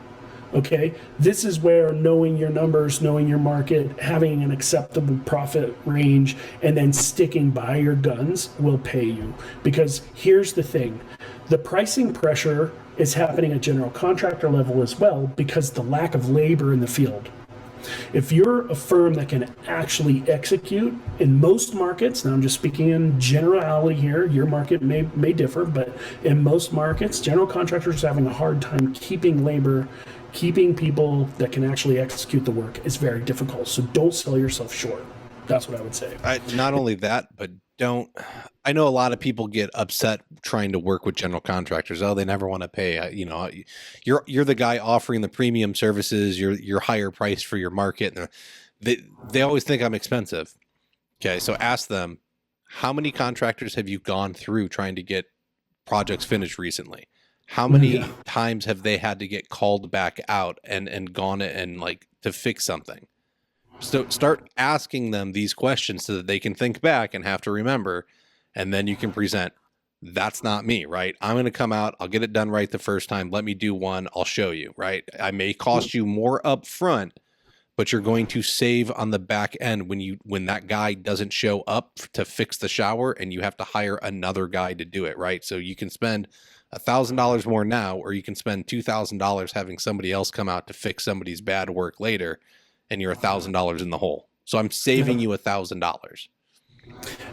Okay, this is where knowing your numbers, knowing your market, having an acceptable profit range, and then sticking by your guns will pay you. Because here's the thing, the pricing pressure is happening at general contractor level as well because the lack of labor in the field. If you're a firm that can actually execute in most markets, now I'm just speaking in generality here, your market may differ, but in most markets, general contractors are having a hard time keeping labor. Keeping people that can actually execute the work is very difficult. So don't sell yourself short. That's what I would say. Not only that, but I know a lot of people get upset trying to work with general contractors. Oh, they never want to pay. You're the guy offering the premium services. You're higher priced for your market. And they always think I'm expensive. Okay, so ask them, how many contractors have you gone through trying to get projects finished recently? How many times have they had to get called back out and gone and like to fix something? So start asking them these questions so that they can think back and have to remember, and then you can present, that's not me, right? I'm going to come out, I'll get it done right the first time. Let me do one, I'll show you, right? I may cost you more up front, but you're going to save on the back end when that guy doesn't show up to fix the shower and you have to hire another guy to do it, right? So you can spend $1,000 more now, or you can spend $2,000 having somebody else come out to fix somebody's bad work later, and you're $1,000 in the hole. So I'm saving you $1,000.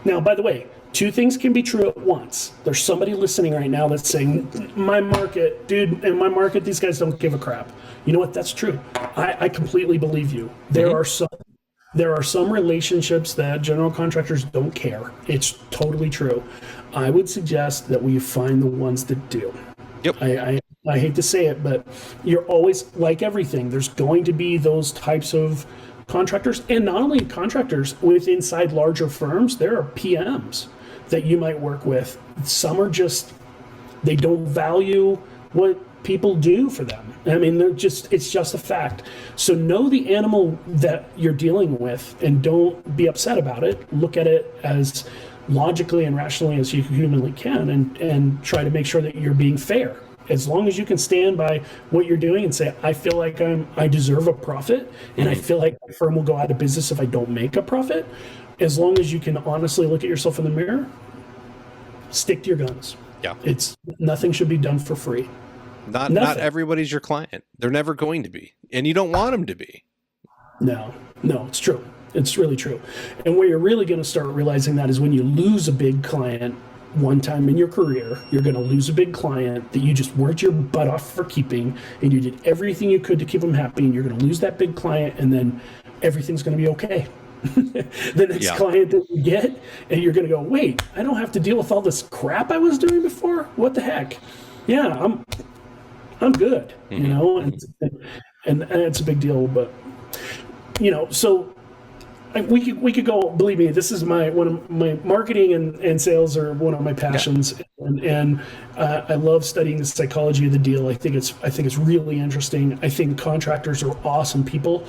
Now, by the way, two things can be true at once. There's somebody listening right now that's saying, my market, dude, in my market, these guys don't give a crap. You know what? That's true. I completely believe you. There are some relationships that general contractors don't care. It's totally true. I would suggest that we find the ones that do. Yep. I hate to say it, but you're always, like everything, there's going to be those types of contractors, and not only contractors, inside larger firms, there are PMs that you might work with. Some are just, they don't value what people do for them. I mean, it's just a fact. So know the animal that you're dealing with and don't be upset about it. Look at it as logically and rationally as you humanly can, and try to make sure that you're being fair. As long as you can stand by what you're doing and say, I feel like I deserve a profit, and I feel like my firm will go out of business if I don't make a profit. As long as you can honestly look at yourself in the mirror, stick to your guns. Yeah. Nothing should be done for free. Not everybody's your client. They're never going to be, and you don't want them to be. No, it's true. It's really true. And where you're really going to start realizing that is when you lose a big client one time in your career. You're going to lose a big client that you just worked your butt off for keeping, and you did everything you could to keep them happy, and you're going to lose that big client, and then everything's going to be okay. The next client that you get, and you're going to go, wait, I don't have to deal with all this crap I was doing before? What the heck? Yeah, I'm good, you know, and it's a big deal, but, you know, so we could go. Believe me, this is one of my marketing and sales are one of my passions, and I love studying the psychology of the deal. I think it's really interesting. I think contractors are awesome people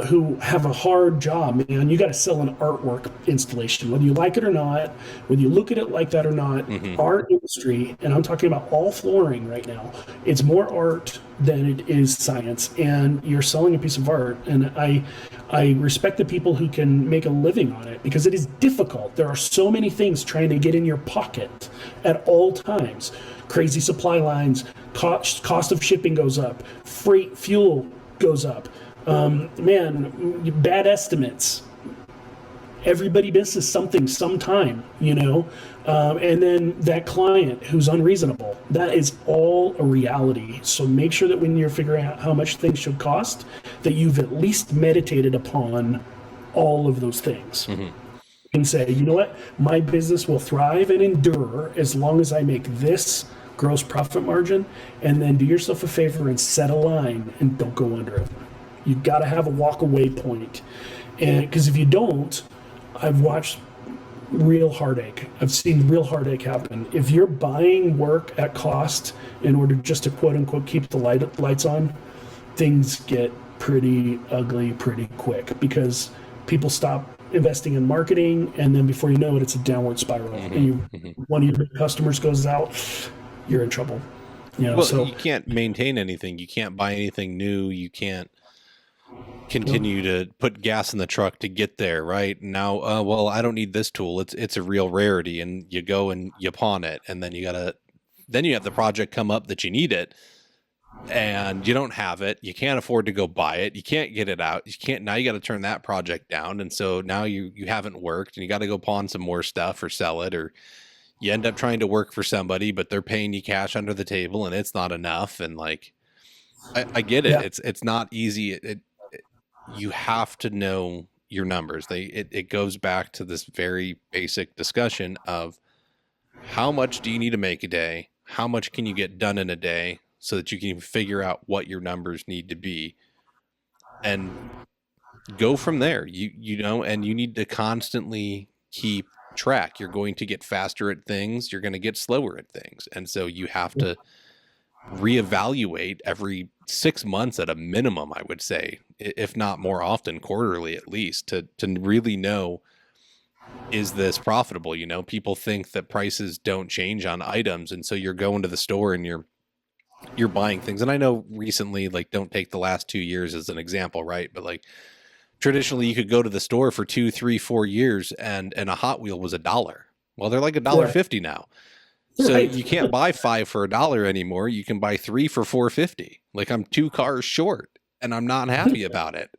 who have a hard job. Man, you got to sell an artwork installation, whether you like it or not, whether you look at it like that or not. Our industry, and I'm talking about all flooring right now, it's more art than it is science, and you're selling a piece of art, and I respect the people who can make a living on it because it is difficult. There are so many things trying to get in your pocket at all times. Crazy supply lines, cost of shipping goes up, freight, fuel goes up. Bad estimates. Everybody misses something sometime, you know? And then that client who's unreasonable, that is all a reality. So make sure that when you're figuring out how much things should cost, that you've at least meditated upon all of those things. And say, you know what, my business will thrive and endure as long as I make this gross profit margin, and then do yourself a favor and set a line and don't go under it. You've got to have a walk away point. And because if you don't, I've watched real heartache. I've seen real heartache happen. If you're buying work at cost in order just to quote unquote keep the lights on, things get pretty ugly pretty quick because people stop investing in marketing, and then before you know it, it's a downward spiral. And one of your customers goes out, you're in trouble. You know, well, you can't maintain anything. You can't buy anything new. You can't continue to put gas in the truck to get there, right? Now, well, I don't need this tool. It's a real rarity, and you go and you pawn it, and then you have the project come up that you need it, and you don't have it. You can't afford to go buy it. You can't get it out. Now you got to turn that project down, and so now you haven't worked, and you got to go pawn some more stuff or sell it, or you end up trying to work for somebody, but they're paying you cash under the table, and it's not enough. And like, I get it. Yeah. It's not easy. You have to know your numbers. It goes back to this very basic discussion of how much do you need to make a day? How much can you get done in a day so that you can figure out what your numbers need to be and go from there. You know, and you need to constantly keep track. You're going to get faster at things. You're going to get slower at things. And so you have to reevaluate every 6 months at a minimum, I would say, if not more often, quarterly at least, to really know, is this profitable? You know, people think that prices don't change on items, and so you're going to the store and you're buying things. And I know recently, like, don't take the last 2 years as an example, right? But like traditionally you could go to the store for 2, 3, 4 years and a Hot Wheel was $1. Well, they're like $1.50 now. So you can't buy 5 for $1 anymore. You can buy 3 for $4.50. Like, I'm 2 cars short and I'm not happy about it.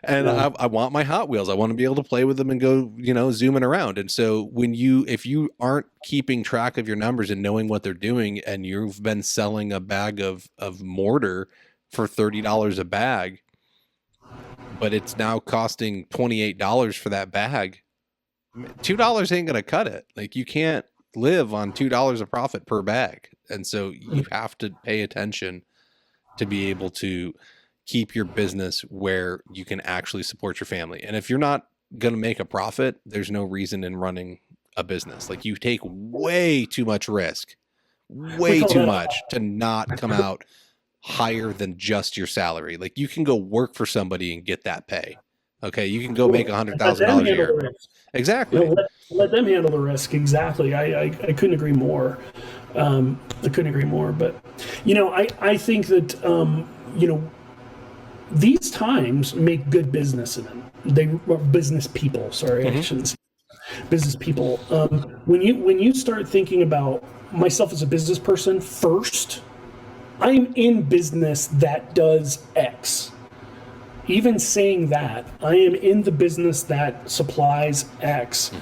And I want my Hot Wheels. I want to be able to play with them and go, you know, zooming around. And so if you aren't keeping track of your numbers and knowing what they're doing, and you've been selling a bag of mortar for $30 a bag, but it's now costing $28 for that bag, $2 ain't going to cut it. Like, you can't live on $2 of profit per bag. And so you have to pay attention to be able to keep your business where you can actually support your family. And if you're not going to make a profit, there's no reason in running a business. Like, you take way too much risk, way too much to not come out higher than just your salary. Like, you can go work for somebody and get that pay. Okay. You can go make $100,000 a year. Exactly. You know, let them handle the risk. Exactly. I couldn't agree more. I couldn't agree more. But, you know, I think that, you know, these times make good businessmen. They are business people. Sorry, I shouldn't say business people. When you start thinking about myself as a business person first, I'm in business that does X. Even saying that, I am in the business that supplies X,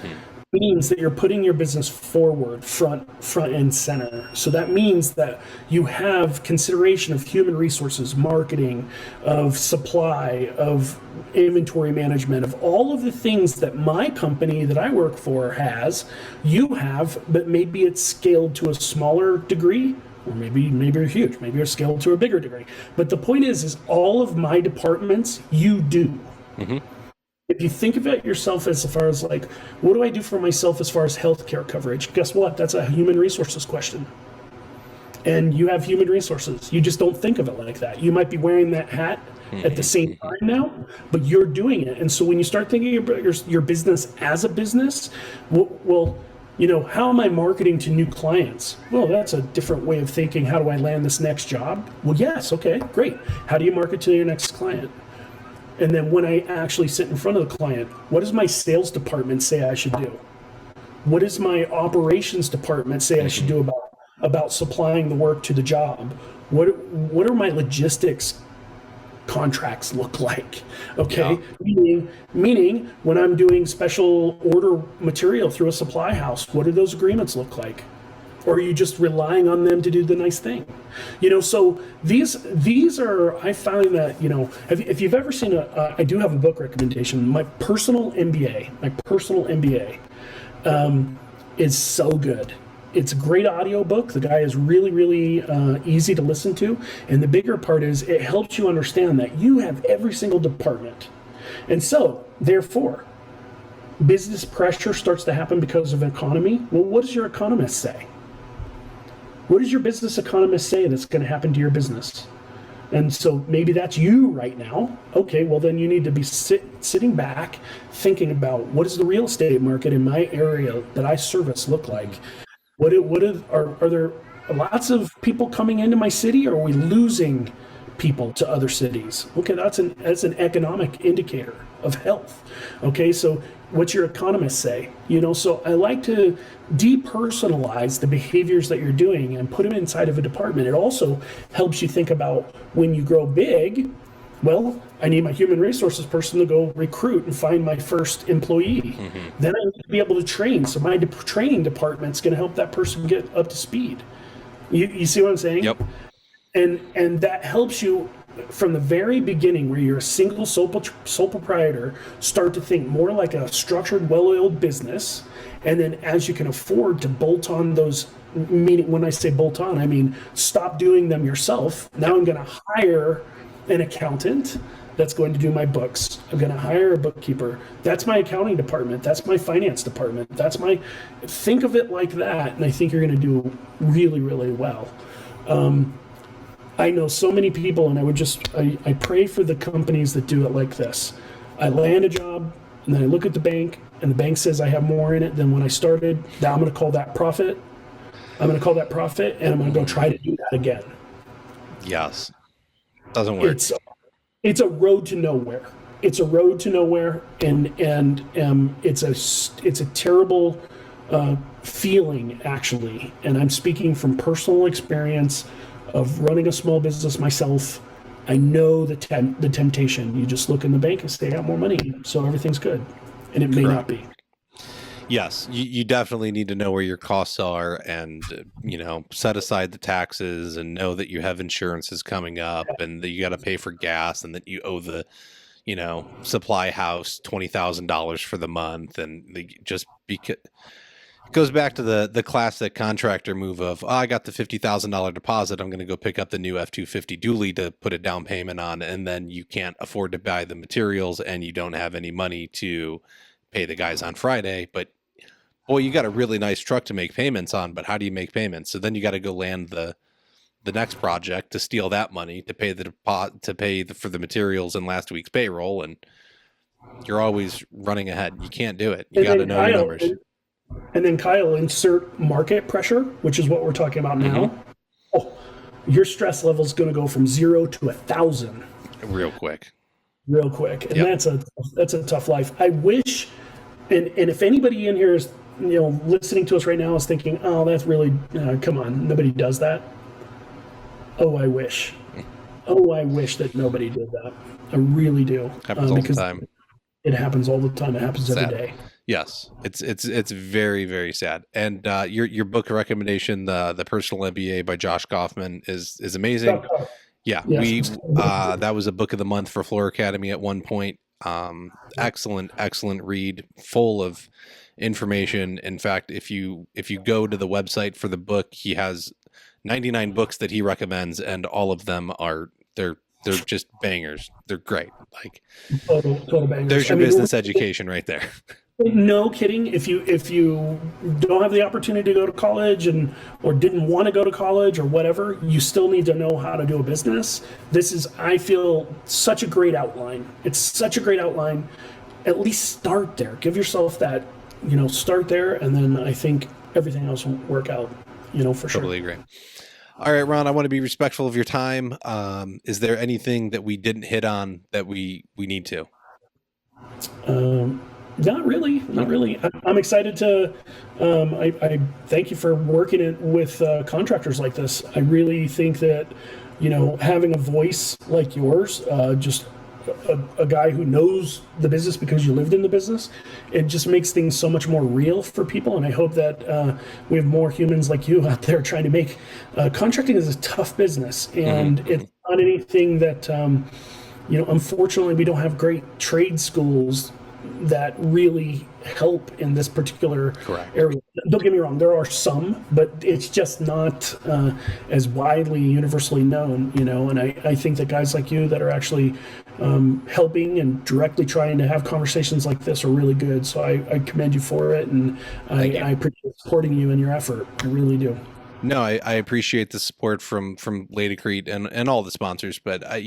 means that you're putting your business forward, front and center. So that means that you have consideration of human resources, marketing, of supply, of inventory management, of all of the things that my company that I work for has, you have, but maybe it's scaled to a smaller degree, or maybe you're huge, maybe you're scaled to a bigger degree. But the point is all of my departments, you do. If you think about yourself as far as like, what do I do for myself as far as healthcare coverage? Guess what? That's a human resources question. And you have human resources. You just don't think of it like that. You might be wearing that hat at the same time now, but you're doing it. And so when you start thinking about your business as a business, well, you know, how am I marketing to new clients? Well, that's a different way of thinking. How do I land this next job? Well, yes, okay, great. How do you market to your next client? And then when I actually sit in front of the client, what does my sales department say I should do? What does my operations department say I should do about supplying the work to the job? What are my logistics contracts look like? Okay, yeah. Meaning when I'm doing special order material through a supply house, what do those agreements look like? Or are you just relying on them to do the nice thing? You know, so these are, I find that, you know, if you've ever seen I do have a book recommendation. My personal MBA is so good. It's a great audio book. The guy is really, really easy to listen to. And the bigger part is it helps you understand that you have every single department. And so, therefore, business pressure starts to happen because of economy. Well, what does your economist say? What does your business economist say that's going to happen to your business? And so maybe that's you right now. Okay, well then you need to be sitting back, thinking about what does the real estate market in my area that I service look like? Are there lots of people coming into my city, or are we losing people to other cities? Okay, that's an economic indicator of health. Okay, so what's your economist say? You know, so I like to depersonalize the behaviors that you're doing and put them inside of a department. It also helps you think about when you grow big, well, I need my human resources person to go recruit and find my first employee. Then I need to be able to train. So my training department's going to help that person get up to speed. You see what I'm saying? Yep. And that helps you from the very beginning, where you're a single sole proprietor, start to think more like a structured, well-oiled business. And then as you can afford to bolt on those, meaning when I say bolt on, I mean stop doing them yourself. Now I'm going to hire an accountant that's going to do my books. I'm going to hire a bookkeeper. That's my accounting department. That's my finance department. Think of it like that. And I think you're going to do really, really well. I know so many people, and I pray for the companies that do it like this. I land a job, and then I look at the bank, and the bank says I have more in it than when I started. Now I'm going to call that profit. And I'm going to go try to do that again. Yes. Doesn't work. It's a road to nowhere. It's a road to nowhere, and it's a terrible feeling, actually. And I'm speaking from personal experience of running a small business myself. I know the temptation. You just look in the bank and say, I got more money, so everything's good. And it may not be. Yes, you definitely need to know where your costs are, and set aside the taxes, and know that you have insurances coming up, and that you got to pay for gas, and that you owe the supply house $20,000 for the month, and just because it goes back to the classic contractor move of, I got the $50,000 deposit, I'm going to go pick up the new F-250 dually to put a down payment on, and then you can't afford to buy the materials, and you don't have any money to pay the guys on Friday. But boy, you got a really nice truck to make payments on, but how do you make payments? So then you got to go land the next project to steal that money to pay the deposit, for the materials and last week's payroll, and you're always running ahead. You can't do it. You got to know your numbers. And then Kyle, insert market pressure, which is what we're talking about now. Oh, your stress level is going to go from 0 to 1,000 real quick. And that's a tough life. I wish, and if anybody in here is listening to us right now is thinking, oh, that's really come on, nobody does that. Oh, I wish. Oh, I wish that nobody did that. I really do, Happens all the because time. it happens all the time. It happens every Sad. day. Yes, it's very very sad. And your book recommendation, the Personal MBA by Josh Kaufman, is amazing. Yeah, Yes. we that was a book of the month for Floor Academy at one point. Excellent read, full of information. In fact, if you go to the website for the book, he has 99 books that he recommends, and all of them are they're just bangers. They're great. Like, Total bangers. there's I your mean, business education right there. no kidding. If you don't have the opportunity to go to college and or didn't want to go to college or whatever, you still need to know how to do a business. This is, I feel, such a great outline. It's such a great outline. At least start there. Give yourself that, start there, and then I think everything else will work out. For sure. Totally agree. All right, Ron, I want to be respectful of your time. Is there anything that we didn't hit on that we need to? Not really, not Okay. really. I'm excited to. I thank you for working it with contractors like this. I really think that, having a voice like yours, just a guy who knows the business because you lived in the business, it just makes things so much more real for people. And I hope that we have more humans like you out there trying to make contracting is a tough business, and Mm-hmm. it's not anything that. Unfortunately, we don't have great trade schools that really help in this particular Correct. area. Don't get me wrong, there are some, but it's just not as widely universally known, and I think that guys like you that are actually helping and directly trying to have conversations like this are really good. So I commend you for it, and Thank you. I appreciate supporting you in your effort. I really do. No, I appreciate the support from Laticrete and all the sponsors, but I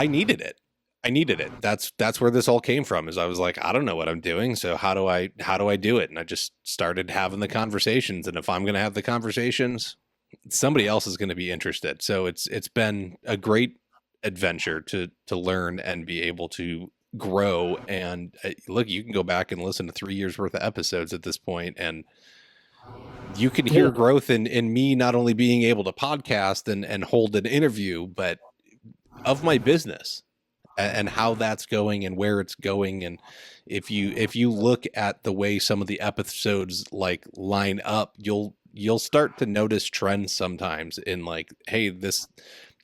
needed it. I needed it. That's where this all came from. Is I was like, I don't know what I'm doing, so how do I do it? And I just started having the conversations. And if I'm going to have the conversations, somebody else is going to be interested. So it's been a great adventure to learn and be able to grow. And look, you can go back and listen to 3 years worth of episodes at this point, and you can hear Yeah. growth in me not only being able to podcast and hold an interview, but of my business and how that's going and where it's going. And if you look at the way some of the episodes like line up, you'll start to notice trends sometimes in like, hey, this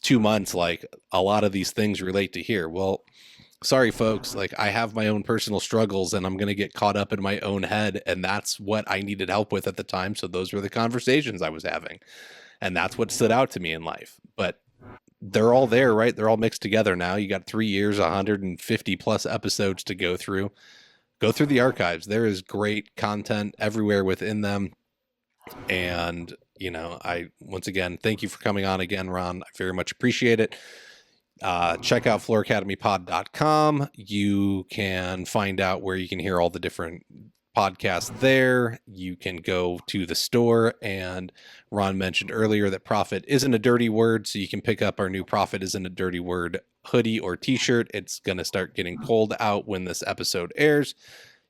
2 months, like a lot of these things relate to here. Well, sorry folks, like I have my own personal struggles and I'm going to get caught up in my own head, and that's what I needed help with at the time. So those were the conversations I was having, and that's what stood out to me in life. But they're all there, right? They're all mixed together now. You got 3 years, 150 plus episodes to go through. Go through the archives. There is great content everywhere within them. And, I, once again, thank you for coming on again, Ron. I very much appreciate it. Check out flooracademypod.com. You can find out where you can hear all the different podcasts there. You can go to the store, and Ron mentioned earlier that profit isn't a dirty word, so you can pick up our new Profit Isn't a Dirty Word hoodie or t-shirt. It's going to start getting cold out when this episode airs.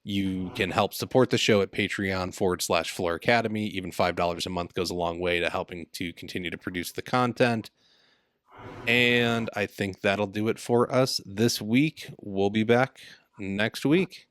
You can help support the show at Patreon/Floor Academy. Even $5 a month goes a long way to helping to continue to produce the content. And I think that'll do it for us this week. We'll be back next week.